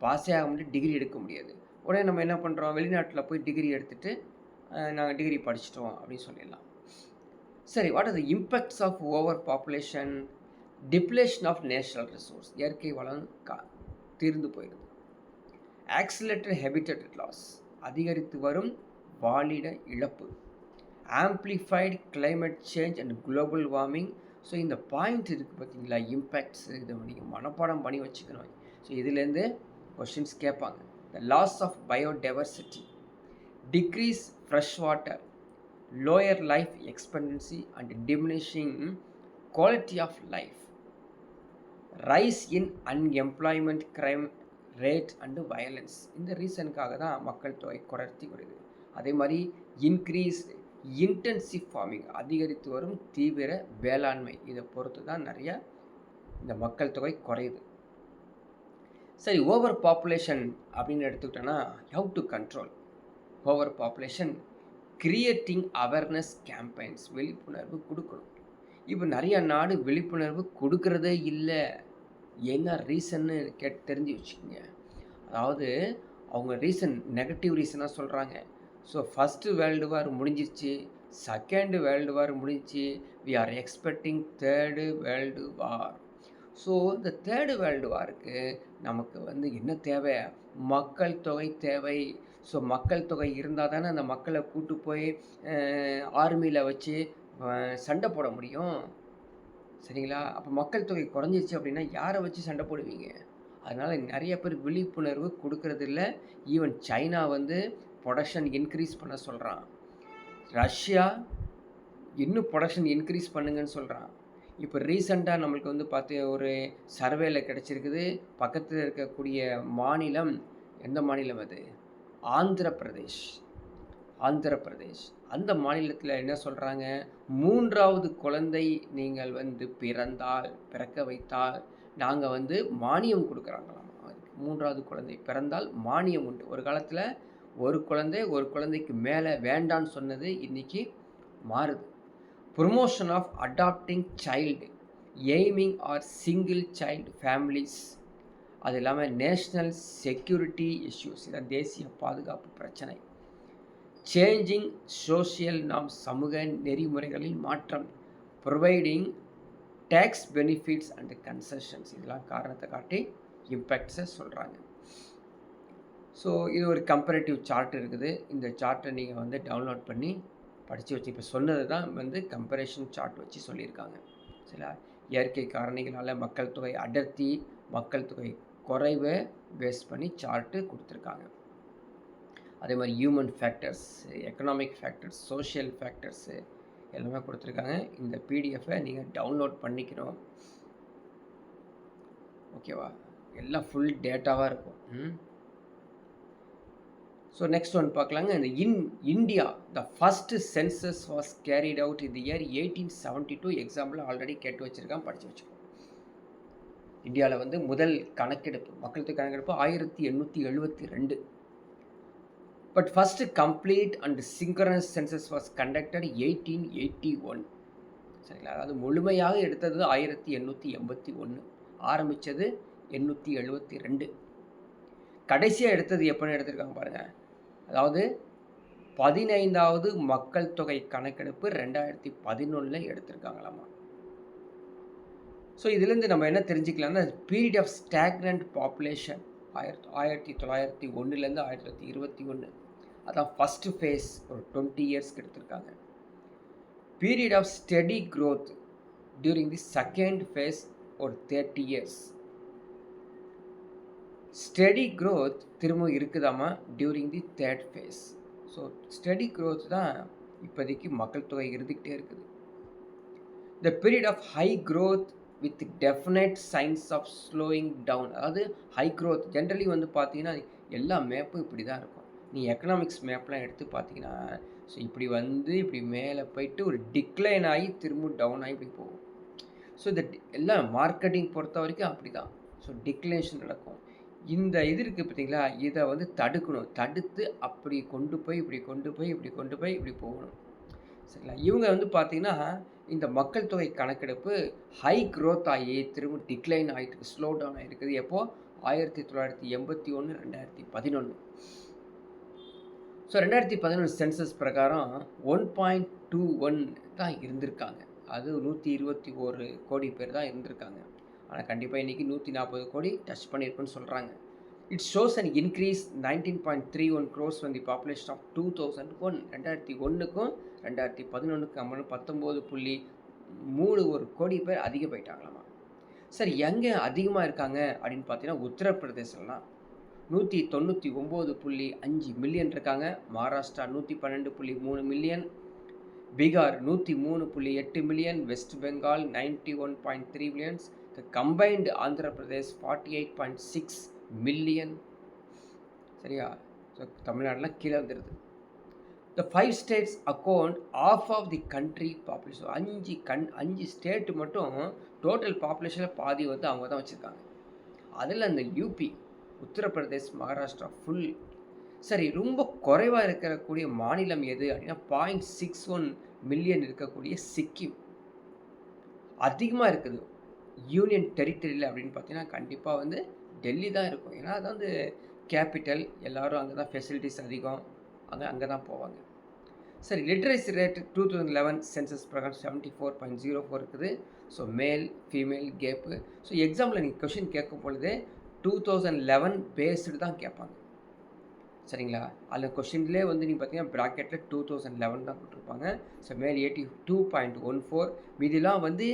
பாஸே ஆக முடியாது, டிகிரி எடுக்க முடியாது. உடனே நம்ம என்ன பண்ணுறோம், வெளிநாட்டில் போய் டிகிரி எடுத்துகிட்டு நாங்கள் டிகிரி படிச்சிட்டோம் அப்படின்னு சொல்லிடலாம். சரி, what are the impacts of over population? Depletion of natural resource, இயற்கை வளம் தீர்ந்து போயிடுது. ஆக்சிலேட்டட் ஹேபிட்டட் லாஸ், அதிகரித்து வரும் வாழிட இழப்பு. Amplified climate change and global warming. So இந்த பாயிண்ட் இருக்குது பார்த்தீங்களா, இம்பேக்ட்ஸு, இதை நீங்கள் மனப்பாடம் பண்ணி வச்சுக்கணும். ஸோ இதுலேருந்து கொஷின்ஸ் கேட்பாங்க. The loss of biodiversity, decrease fresh water, lower life expectancy and diminishing quality of life, rise in unemployment, crime rate and violence. இந்த ரீசனுக்காக தான் மக்கள் தொகை குறைச்சி வருது. அதே மாதிரி இன்க்ரீஸ் இன்டென்சிவ் ஃபார்மிங், அதிகரித்து வரும் தீவிர வேளாண்மை, இதை பொறுத்து தான் நிறைய இந்த மக்கள் தொகை குறையுது. சரி, ஓவர் பாப்புலேஷன் அப்படின்னு எடுத்துக்கிட்டோன்னா how to control over population? Creating awareness campaigns, விழிப்புணர்வு கொடுக்கணும். இப்போ நிறைய நாடு விழிப்புணர்வு கொடுக்கறதே இல்லை. என்ன ரீசன்னு தெரிஞ்சு வச்சுக்கோங்க. அதாவது அவங்க ரீசன் நெகட்டிவ் ரீசனாக சொல்கிறாங்க. ஸோ ஃபஸ்ட்டு வேர்ல்டு வார் முடிஞ்சிருச்சு, செகண்டு வேர்ல்டு வார் முடிஞ்சிச்சு, we are expecting third world war. So இந்த தேர்டு வேர்ல்டு வாருக்கு நமக்கு என்ன தேவை? மக்கள் தொகை தேவை. ஸோ மக்கள் தொகை இருந்தால் தானே அந்த மக்களை கூட்டு போய் ஆர்மியில் வச்சு சண்டை போட முடியும். சரிங்களா? அப்போ மக்கள் தொகை குறைஞ்சிருச்சு அப்படின்னா யாரை வச்சு சண்டை போடுவீங்க? அதனால் நிறைய பேர் விழிப்புணர்வு கொடுக்கறதில்ல. ஈவன் சைனா ப்ரொடக்ஷன் இன்க்ரீஸ் பண்ண சொல்கிறான். ரஷ்யா இன்னும் ப்ரொடக்ஷன் இன்க்ரீஸ் பண்ணுங்கன்னு சொல்கிறான். இப்போ ரீசெண்டாக நம்மளுக்கு பார்த்து ஒரு சர்வேல கிடச்சிருக்குது. பக்கத்தில் இருக்கக்கூடிய மாநிலம், எந்த மாநிலம் அது? ஆந்திர பிரதேஷ். அந்த மாநிலத்தில் என்ன சொல்கிறாங்க, 3வது குழந்தை நீங்கள் பிறக்க வைத்தால் நாங்கள் மானியம் கொடுக்குறாங்களாம். 3வது குழந்தை பிறந்தால் மானியம் உண்டு. ஒரு காலத்தில் ஒரு குழந்தைக்கு மேலே வேண்டான்னு சொன்னது இன்றைக்கி மாறுது. Promotion of adopting child, aiming are single child families. அது இல்லாமல் நேஷ்னல் செக்யூரிட்டி இஷ்யூஸ், இதான் தேசிய பாதுகாப்பு பிரச்சனை. சேஞ்சிங் சோஷியல் நார்ம்ஸ், சமூக நெறிமுறைகளில் மாற்றம். Providing tax benefits and concessions, இதெல்லாம் காரணத்தை காட்டி இம்பேக்ட்ஸை சொல்கிறாங்க. ஸோ இது ஒரு கம்பேரிட்டிவ் சார்ட் இருக்குது. இந்த சார்ட்டை நீங்கள் டவுன்லோட் பண்ணி படித்து வச்சு, இப்போ சொன்னது தான் கம்பேரிஷன் சார்ட் வச்சு சொல்லியிருக்காங்க. சில இயற்கை காரணிகளால் மக்கள் தொகை அடர்த்தி, மக்கள் தொகை குறைவை பேஸ் பண்ணி சார்ட்டு கொடுத்துருக்காங்க. அதே மாதிரி human factors, economic factors, social factors எல்லாமே கொடுத்துருக்காங்க. இந்த பிடிஎஃப்பை நீங்கள் டவுன்லோட் பண்ணிக்கணும். ஓகேவா? எல்லாம் ஃபுல் டேட்டாவாக இருக்கும். ஸோ நெக்ஸ்ட் ஒன் பார்க்கலாங்க. இந்த India the first census was carried out இந்த இயர் 1872. எக்ஸாம்பிள் ஆல்ரெடி கேட்டு வச்சுருக்கான், படித்து வச்சுக்கோ. இந்தியாவில் முதல் கணக்கெடுப்பு, மக்கள் தொகை கணக்கெடுப்பு 1872. But first complete and synchronous census was conducted 1881. சரிங்களா? அதாவது முழுமையாக எடுத்தது 1881, ஆரம்பித்தது 872. கடைசியாக எடுத்தது எப்போன்னு எடுத்திருக்காங்க பாருங்கள். அதாவது 15வது மக்கள் தொகை கணக்கெடுப்பு 2011 எடுத்திருக்காங்களாமா. ஸோ இதுலேருந்து நம்ம என்ன தெரிஞ்சுக்கலாம்னா, பீரியட் ஆஃப் ஸ்டாக்னன்ட் பாப்புலேஷன் 1901 1921, அதான் ஃபஸ்ட்டு ஃபேஸ் ஒரு 20 இயர்ஸ்க்கு எடுத்திருக்காங்க. Period of steady growth during the second phase ஒரு 30 இயர்ஸ். ஸ்டெடி க்ரோத் திரும்ப இருக்குதாமா during the third phase. So steady growth தான் இப்போதைக்கு மக்கள் தொகை இருந்துக்கிட்டே இருக்குது. The period of high growth with definite signs of slowing down. அதாவது ஹை க்ரோத் ஜென்ரலி பார்த்தீங்கன்னா எல்லா மேப்பும் இப்படி தான் இருக்கும். நீ எக்கனாமிக்ஸ் மேப்லாம் எடுத்து பார்த்தீங்கன்னா, ஸோ இப்படி இப்படி மேலே போயிட்டு ஒரு டிக்ளைன் ஆகி திரும்ப டவுன் ஆகி இப்படி போகும். ஸோ இந்த எல்லாம் மார்க்கெட்டிங் பொறுத்த வரைக்கும் அப்படி தான். ஸோ டிக்ளைனேஷன் நடக்கும். இந்த இது இருக்குது பார்த்தீங்களா, இதை தடுக்கணும். தடுத்து அப்படி கொண்டு போய் இப்படி கொண்டு போய் இப்படி போகணும். சரிங்களா? இவங்க பார்த்தீங்கன்னா இந்த மக்கள் தொகை கணக்கெடுப்பு ஹை க்ரோத் ஆகி திரும்ப டிக்ளைன் ஆகிட்டு ஸ்லோ டவுன் ஆகிருக்குது. எப்போது 1981 2011. ஸோ 2011 சென்சஸ் பிரகாரம் 1.21 தான் இருந்திருக்காங்க. அது 121 கோடி பேர் தான் இருந்திருக்காங்க. ஆனால் கண்டிப்பாக இன்றைக்கி 140 கோடி டச் பண்ணியிருக்குன்னு சொல்கிறாங்க. It shows an increase 19.31 crores from the population of 2001. 2001க்கும் 2011க்கும் 19.31 கோடி பேர் அதிகம் போயிட்டாங்களாமா. சரி, எங்கே அதிகமாக இருக்காங்க அப்படின்னு பார்த்தீங்கன்னா உத்தரப்பிரதேசம்லாம் 199.5 மில்லியன் இருக்காங்க. Maharashtra 112.3 million, Bihar 103.8 million, West Bengal 91.3 millions, combined Andhra Pradesh 48.6 million. சரியா? ஸோ தமிழ்நாடுலாம் கீழே வந்துடுது. The 5 states account of of the country population. 5 state மட்டும் டோட்டல் பாப்புலேஷனில் பாதி வந்து அவங்க தான் வச்சுருக்காங்க. அதில் அந்த யூபி, உத்தரப்பிரதேஷ், மகாராஷ்டிரா ஃபுல். சரி, ரொம்ப குறைவாக இருக்கக்கூடிய மாநிலம் எது அப்படின்னா 0.61 மில்லியன் இருக்கக்கூடிய சிக்கிம். அதிகமாக இருக்குது யூனியன் டெரிட்டரியில் அப்படின்னு பார்த்தீங்கன்னா கண்டிப்பாக வந்து டெல்லி தான் இருக்கும். ஏன்னா அது வந்து கேபிட்டல், எல்லோரும் அங்கே தான் ஃபெசிலிட்டிஸ் அதிகம், அங்கே தான் போவாங்க. சரி, லிட்ரேசி ரேட் 2011 சென்சஸ் பிரகாரம் 74.04 இருக்குது. So male female gap. So example நீங்கள் கொஷின் கேட்கும் பொழுது 2011 பேஸ்டு தான் கேட்பாங்க. சரிங்களா? அதில் கொஷின்லேயே வந்து நீங்கள் பார்த்தீங்கன்னா ப்ராக்கெட்டில் 2011 தான் கொடுத்துருப்பாங்க. So male 82.14. மீதிலாம் வந்து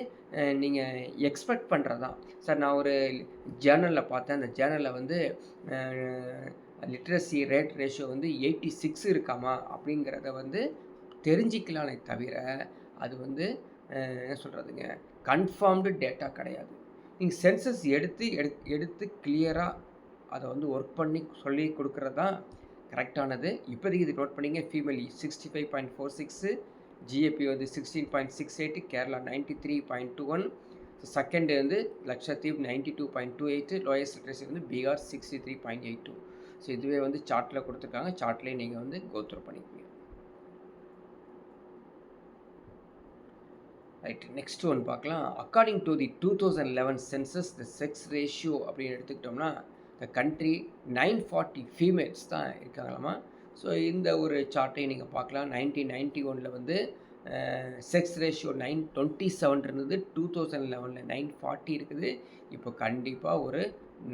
நீங்கள் எக்ஸ்பெக்ட் பண்ணுறது தான். சார் நான் ஒரு ஜேர்னலில் பார்த்தேன், அந்த ஜேர்னலில் வந்து லிட்ரஸி ரேட் ரேஷியோ வந்து 86 இருக்காமா அப்படிங்கிறத வந்து தெரிஞ்சிக்கலானே தவிர அது வந்து என்ன சொல்கிறதுங்க, கன்ஃபார்ம்டு டேட்டா கிடையாது. நீங்கள் சென்சஸ் எடுத்து கிளியராக அதை வந்து ஒர்க் பண்ணி சொல்லி கொடுக்குறது தான் கரெக்டானது. இப்போதைக்கு இது நோட் பண்ணிங்க. ஃபீமேல் 65.46, ஜிஏபி வந்து 16.68, கேரளா 93.21, செகண்ட் வந்து லட்சத்தீப் 92.28, லோயஸ்ட் லிட்ரஸி வந்து பீகார் 63.82. ஸோ இதுவே வந்து சார்ட்டில் கொடுத்துருக்காங்க. சார்ட்லேயே நீங்கள் வந்து கோத்ரூ பண்ணிக்கோங்க. ரைட், நெக்ஸ்ட் ஒன் பார்க்கலாம். According to the 2011 census the sex ratio அப்படின்னு எடுத்துக்கிட்டோம்னா த கண்ட்ரி 940 ஃபீமேல்ஸ் தான் இருக்காங்களாமா. ஸோ இந்த ஒரு சார்ட்டையும் நீங்கள் பார்க்கலாம். 1991 வந்து செக்ஸ் ரேஷியோ 927 இருந்தது. 2011 940 இருக்குது. இப்போ கண்டிப்பாக ஒரு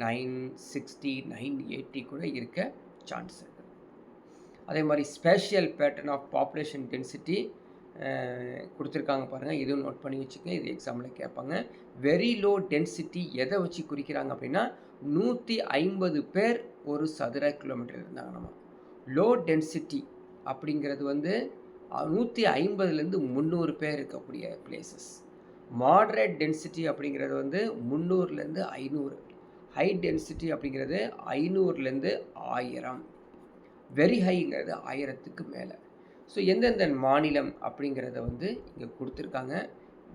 960 980 கூட இருக்க சான்ஸ் இருக்குது. அதே மாதிரி spatial pattern of population density கொடுத்துருக்காங்க பாருங்கள். இதுவும் நோட் பண்ணி வச்சுக்கோங்க, இது எக்ஸாமில் கேட்பாங்க. வெரி லோ டென்சிட்டி எதை வச்சு குறிக்கிறாங்க அப்படின்னா 150 பேர் ஒரு சதுர கிலோமீட்டர் இருந்தாங்க. நம்ம லோ டென்சிட்டி அப்படிங்கிறது வந்து 150லேருந்து 300 பேர் இருக்கக்கூடிய பிளேசஸ். மாடரேட் டென்சிட்டி அப்படிங்கிறது வந்து 300லேருந்து 500. ஹை டென்சிட்டி அப்படிங்கிறது 500லேருந்து 1000. வெரி ஹைங்கிறது 1000க்கு மேலே. ஸோ எந்தெந்த மாநிலம் அப்படிங்கிறத வந்து இங்கே கொடுத்துருக்காங்க.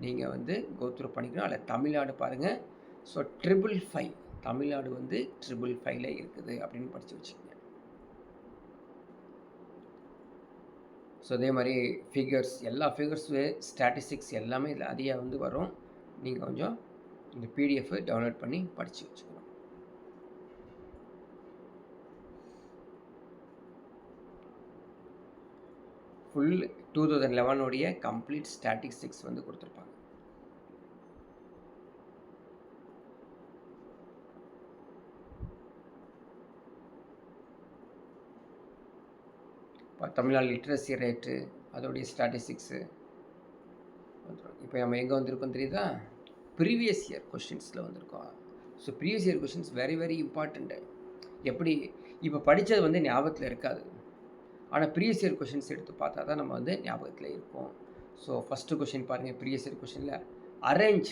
நீங்கள் வந்து கோத்ரூ பண்ணிக்கணும். அதில் தமிழ்நாடு பாருங்கள். ஸோ 555 தமிழ்நாடு வந்து 555ல் இருக்குது அப்படின்னு படித்து வச்சுக்கோங்க. ஸோ அதே மாதிரி ஃபிகர்ஸ், எல்லா ஃபிகர்ஸு ஸ்டாட்டிஸ்டிக்ஸ் எல்லாமே இதில் அதிகம் வந்து வரும். நீங்கள் கொஞ்சம் இந்த பிடிஎஃப் டவுன்லோட் பண்ணி படித்து வச்சுக்கணும். ஃபுல் 2011 கம்ப்ளீட் ஸ்டாட்டிஸ்டிக்ஸ் வந்து கொடுத்துருப்பாங்க. தமிழ்நாடு லிட்ரஸி ரேட்டு, அதோடைய ஸ்டாட்டிஸ்டிக்ஸு வந்துடும். இப்போ நம்ம எங்கே வந்திருக்கோம் தெரியுதா? ப்ரீவியஸ் இயர் கொஷின்ஸில் வந்திருக்கோம். So previous year questions very very important. எப்படி இப்போ படித்தது வந்து ஞாபகத்தில் இருக்காது, ஆனால் ப்ரீவியஸ் இயர் கொஷின்ஸ் எடுத்து பார்த்தா தான் நம்ம வந்து ஞாபகத்தில் இருக்கும். ஸோ ஃபஸ்ட்டு கொஷின் பாருங்கள். ப்ரீவியஸ் இயர் கொஷினில் arrange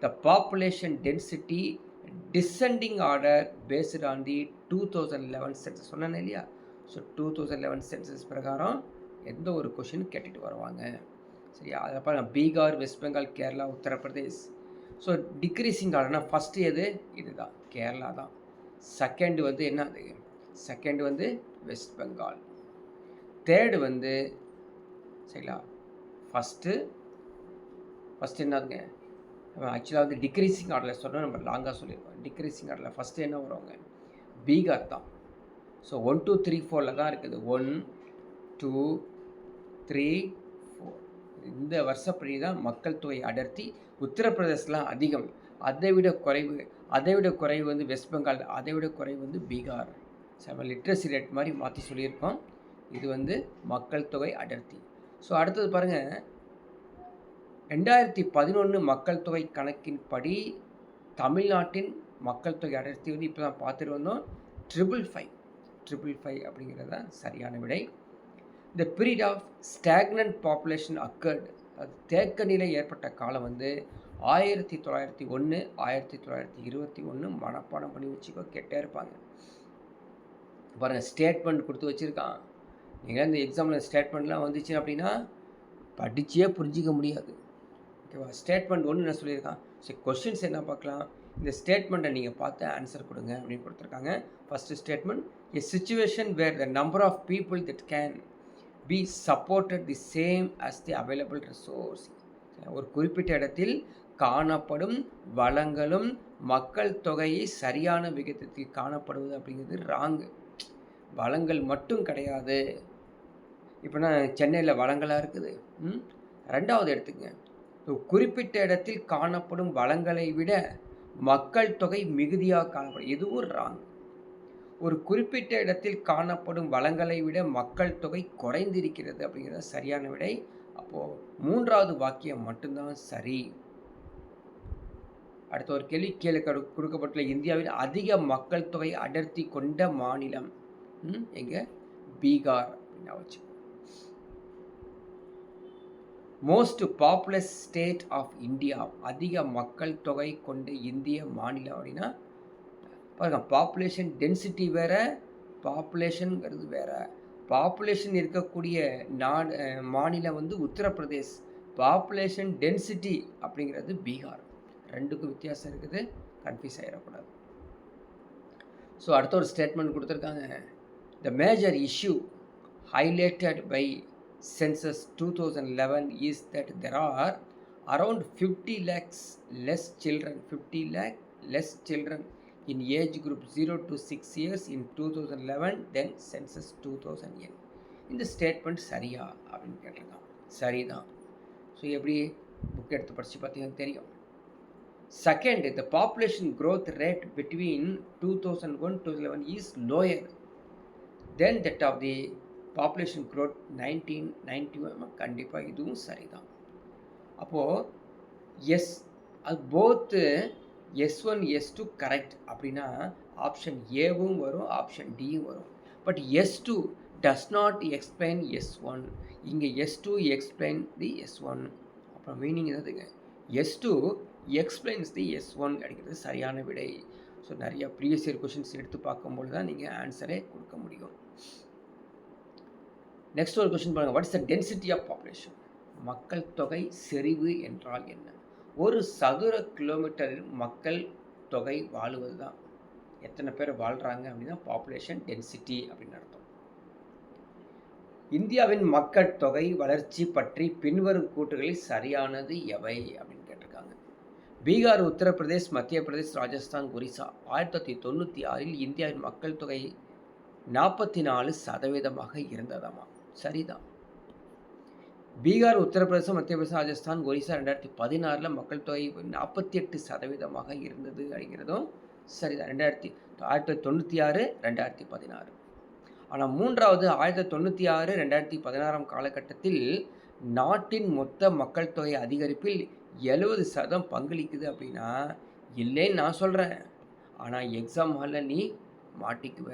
the population density descending order based on the 2011 census சொன்னேன் இல்லையா? ஸோ 2011 சென்சஸ் பிரகாரம் எந்த ஒரு கொஷின் கேட்டுட்டு வருவாங்க. சரியா? அதை பாருங்கள். Bihar, west Bengal, Kerala, Uttar Pradesh. So decreasing ஆர்டர்னா first எது? இதுதான், கேரளா தான். செகண்ட் வந்து என்னது? செகண்ட் வந்து வெஸ்ட் பெங்கால். தேர்டு வந்து சரிங்களா, ஃபஸ்ட்டு ஃபஸ்ட்டு என்னதுங்க, ஆக்சுவலாக வந்து டிக்ரீசிங் ஆர்டரில் சொன்னால் நம்ம லாங்காக சொல்லியிருக்கோம். டிக்ரீசிங் ஆர்டரில் ஃபஸ்ட்டு என்ன வருவாங்க, பீகார் தான். ஸோ 1 2 3 4ல் தான் இருக்குது. 1 2 3 4. இந்த வருஷப்படி தான் மக்கள் தொகை அடர்த்தி. உத்தரப்பிரதேசலாம் அதிகம், அதை விட குறைவு வந்து வெஸ்ட் பெங்கால், அதை விட குறைவு வந்து பீகார். நம்ம லிட்ரஸி ரேட் மாதிரி மாற்றி சொல்லியிருக்கோம். இது வந்து மக்கள் தொகை அடர்த்தி. ஸோ அடுத்தது பாருங்கள், 2011 மக்கள் தொகை கணக்கின்படி தமிழ்நாட்டின் மக்கள் தொகை அடர்த்தி வந்து இப்போ தான் பார்த்துட்டு வந்தோம், 555 அப்படிங்கிறது தான் சரியான விடை. இந்த period of stagnant population occurred, அது தேக்க நிலை ஏற்பட்ட காலம் வந்து 1901 1921. மனப்பாடம் பண்ணி வச்சுக்கோ, கேட்டே இருப்பாங்க பாருங்கள். ஸ்டேட்மெண்ட் கொடுத்து வச்சுருக்கான். நீங்கள் இந்த எக்ஸாமில் ஸ்டேட்மெண்ட்லாம் வந்துச்சு அப்படின்னா படிச்சே புரிஞ்சிக்க முடியாது. ஓகேவா? ஸ்டேட்மெண்ட் 1 என்ன சொல்லியிருக்கான், சரி கொஸ்டின்ஸ் என்ன பார்க்கலாம். இந்த ஸ்டேட்மெண்ட்டை நீங்கள் பார்த்து ஆன்சர் கொடுங்க அப்படின்னு கொடுத்துருக்காங்க. First statement, a situation where the number of people that can be supported the same as the available resource. ஒரு குறிப்பிட்ட இடத்தில் காணப்படும் வளங்களும் மக்கள் தொகையை சரியான விகிதத்தில் காணப்படுவது அப்படிங்கிறது ராங்கு. வளங்கள் மட்டும் கிடையாது. இப்போனா சென்னையில் வளங்களாக இருக்குது. ரெண்டாவது எடுத்துக்கங்க, குறிப்பிட்ட இடத்தில் காணப்படும் வளங்களை விட மக்கள் தொகை மிகுதியாக காணப்படும், இதுவும் ராங். ஒரு குறிப்பிட்ட இடத்தில் காணப்படும் வளங்களை விட மக்கள் தொகை குறைந்திருக்கிறது அப்படிங்கிறது சரியான விடை. அப்போது மூன்றாவது வாக்கியம் மட்டும்தான் சரி. அடுத்த ஒரு கேள்வி கீழே கொடுக்கப்பட்டுள்ள இந்தியாவில் அதிக மக்கள் தொகை அடர்த்தி கொண்ட மாநிலம் எங்க, பீகார் அப்படின்னா வச்சு. Most populous state of India, அதிக மக்கள் தொகை கொண்ட இந்திய மாநிலம் அப்படின்னா பாருங்க, பாப்புலேஷன் டென்சிட்டி வேறு, பாப்புலேஷனுங்கிறது வேறு. பாப்புலேஷன் இருக்கக்கூடிய மாநிலம் வந்து உத்தரப்பிரதேஷ், பாப்புலேஷன் டென்சிட்டி அப்படிங்கிறது பீகார். ரெண்டுக்கும் வித்தியாசம் இருக்குது, கன்ஃபியூஸ் ஆகிடக்கூடாது. ஸோ அடுத்த ஒரு ஸ்டேட்மெண்ட் கொடுத்துருக்காங்க, the major issue highlighted by census 2011 is that there are around 50 lakhs less children in age group 0 to 6 years in 2011 than census 2008. இந்த ஸ்டேட்மெண்ட் சரியா அப்படின்னு கேட்டிருக்காங்க. சரிதான். ஸோ எப்படி புக் எடுத்து படித்து பார்த்தீங்கன்னா தெரியும். Second, the population growth rate between 2001 to 2011 is lower than that of the population growth 1991. கண்டிப்பாக இதுவும் சரிதான். அப்போது எஸ், அது போத்து S1 S2 கரெக்ட் அப்படின்னா ஆப்ஷன் ஏவும் வரும், ஆப்ஷன் டியும் வரும். But S2 does not explain S1. இங்கே S2 எக்ஸ்பிளைன் தி S1. அப்புறம் மீனிங் என்னதுங்க, S2 எக்ஸ்பிளைன்ஸ் தி S1 கிடைக்கிறது சரியான விடை. ஸோ நிறையா ப்ரீவியஸ் இயர் கொஷின்ஸ் எடுத்து பார்க்கும்போது தான் நீங்கள் ஆன்சரே கொடுக்க முடியும். நெக்ஸ்ட் ஒரு கொஸ்டின் பாருங்கள், what is the density of population? மக்கள் தொகை செறிவு என்றால் என்ன? ஒரு சதுர கிலோமீட்டரில் மக்கள் தொகை வாழுவது தான், எத்தனை பேர் வாழ்கிறாங்க அப்படின்னா பாப்புலேஷன் டென்சிட்டி அப்படின்னு அர்த்தம். இந்தியாவின் மக்கள் தொகை வளர்ச்சி பற்றி பின்வரும் கூற்றுகளில் சரியானது எவை அப்படின்னு கேட்டிருக்காங்க. பீகார், உத்தரப்பிரதேஷ், மத்திய பிரதேஷ், ராஜஸ்தான், ஒரிசா 1996 இந்தியாவின் மக்கள் தொகை 44% இருந்ததாமா. சரிதான். பீகார், உத்தரப்பிரதேசம், மத்திய பிரதேசம், ராஜஸ்தான், ஒரிசா 2016 மக்கள் தொகை 48% இருந்தது அப்படிங்கிறதும் சரிதான். 1996 2016. ஆனால் மூன்றாவது 1996 2016 காலகட்டத்தில் நாட்டின் மொத்த மக்கள் தொகை அதிகரிப்பில் 70% பங்களிக்குது அப்படின்னா இல்லைன்னு நான் சொல்கிறேன், ஆனால் எக்ஸாம் ஹாலில் நீ மாட்டிக்குவ.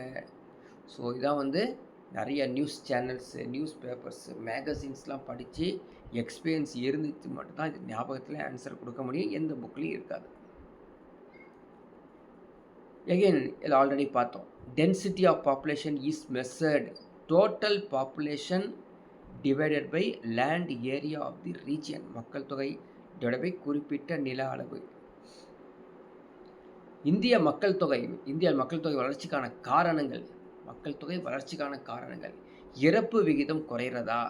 ஸோ இதான் வந்து நிறைய நியூஸ் சேனல்ஸு, நியூஸ் பேப்பர்ஸு, மேகசின்ஸ்லாம் படித்து எக்ஸ்பீரியன்ஸ் இருந்துச்சு மட்டும்தான் இது ஞாபகத்தில் ஆன்சர் கொடுக்க முடியும், எந்த புக்லேயும் இருக்காது. எகெயின் இதில் ஆல்ரெடி பார்த்தோம், density of population is measured total population divided by land area of the region. மக்கள் தொகை டிவைட் பை குறிப்பிட்ட நில அளவு. இந்திய மக்கள் தொகை வளர்ச்சிக்கான காரணங்கள், இறப்பு விகிதம் குறைகிறதா,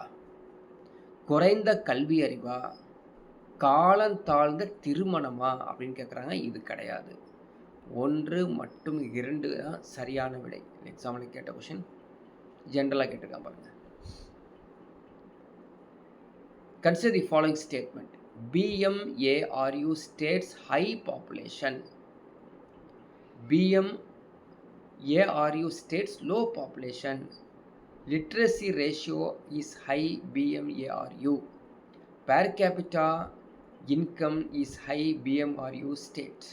குறைந்த கல்வி அறிவா, காலந்தாழ்ந்த திருமணமா அப்படின்னு கேட்குறாங்க. இது கிடையாது. 1 மற்றும் 2 தான் சரியான விடை. எக்ஸாம்ல கேட்ட கொஷின். ஜென்ரலா கேட்டிருக்கான் பாருங்க. Consider the following statement. BMARU states high population. BMARU states low population. Literacy ratio is high BMARU. Per capita income is high BMRU state.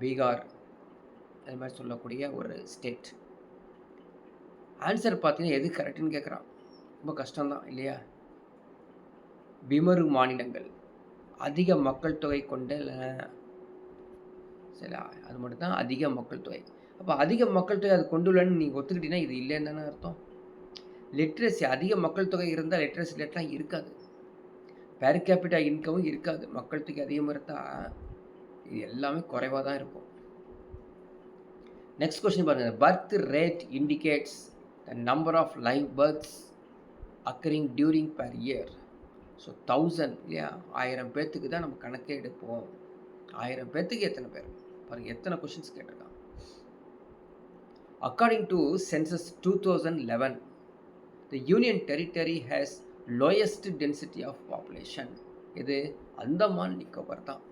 Bihar அது மாதிரி சொல்லக்கூடிய ஒரு ஸ்டேட். ஆன்சர் பார்த்தீங்கன்னா எது கரெக்டுன்னு கேட்குறான். ரொம்ப கஷ்டம்தான் இல்லையா? பிமரு மாநிலங்கள் அதிக மக்கள் தொகை கொண்ட சரி, அது மட்டும் தான் அதிக மக்கள் தொகை. அப்போ அதிக மக்கள் தொகை அது கொண்டுள்ளன்னு நீங்கள் ஒத்துக்கிட்டீங்கன்னா இது இல்லைன்னு தானே அர்த்தம். லிட்ரஸி அதிக மக்கள் தொகை இருந்தால் லிட்ரஸி ரேட்லாம் இருக்காது. பேர் கேபிட்டா இன்கமும் இருக்காது. மக்கள் தொகை அதிகமாக இருந்தால் இது எல்லாமே குறைவாக தான் இருக்கும். நெக்ஸ்ட் கொஸ்டின் பாருங்கள். Birth rate indicates the number of live births occurring during per year. So 1000 இல்லையா, 1000 பேர்த்துக்கு தான் நம்ம கணக்கே எடுப்போம். 1000 பேர்த்துக்கு எத்தனை பேர் பாருங்கள், எத்தனை கொஷின்ஸ் கேட்டிருக்கான். According to census 2011 the union territory has lowest density of population. இது அந்தமான் நிக்கோபர் தான்.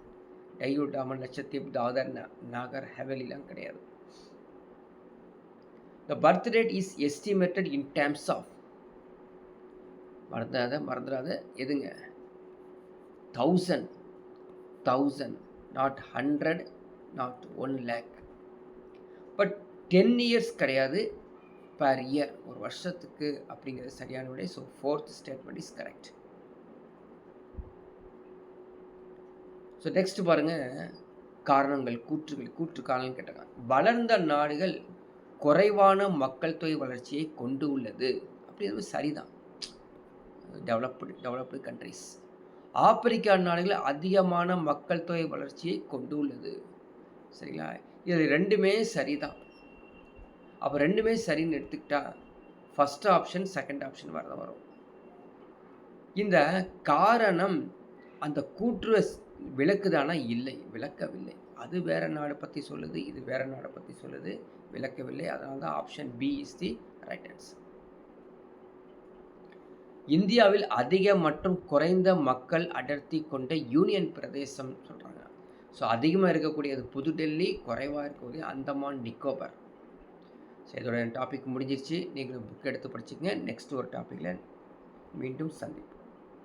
டையூ, டாமன், லட்சத்தீப், தாதர், நாகர் ஹவேலிலாம் கிடையாது. The birth rate is estimated in terms of, மறந்துடாத எதுங்க, 1000 not 100, not 1 lakh. But 10 years கிடையாது, per year, ஒரு வருஷத்துக்கு அப்படிங்கிறது சரியான விடை. So 4th statement is correct. So next பாருங்கள், காரணங்கள், கூற்று காரணம் கேட்டாங்க. வளர்ந்த நாடுகள் குறைவான மக்கள் தொகை வளர்ச்சியை கொண்டு உள்ளது அப்படிங்கிறது சரிதான். Developed countries. ஆப்பிரிக்கா நாடுகள் அதிகமான மக்கள் தொகை வளர்ச்சியை கொண்டு உள்ளது. சரிங்களா? இது ரெண்டுமே சரிதான். அப்போ ரெண்டுமே சரின்னு எடுத்துக்கிட்டா ஃபஸ்ட் ஆப்ஷன் செகண்ட் ஆப்ஷன் வரதான் வரும். இந்த காரணம் அந்த கூற்று விளக்குதானா? இல்லை, விளக்கவில்லை. அது வேற நாடு பற்றி சொல்லுது, இது வேற நாடு பற்றி சொல்லுது, விளக்கவில்லை. அதனால தான் option B is the right answer. இந்தியாவில் அதிக மற்றும் குறைந்த மக்கள் அடர்த்தி கொண்ட யூனியன் பிரதேசம் சொல்கிறாங்க. ஸோ அதிகமாக இருக்கக்கூடியது புதுடெல்லி, குறைவாக இருக்கக்கூடிய அந்தமான் நிக்கோபர். ஸோ இதோட டாபிக் முடிஞ்சிருச்சு. நீங்கள் புக் எடுத்து படிச்சுக்கங்க. நெக்ஸ்ட் ஒரு டாப்பிக்கில் மீண்டும் சந்திப்போம்.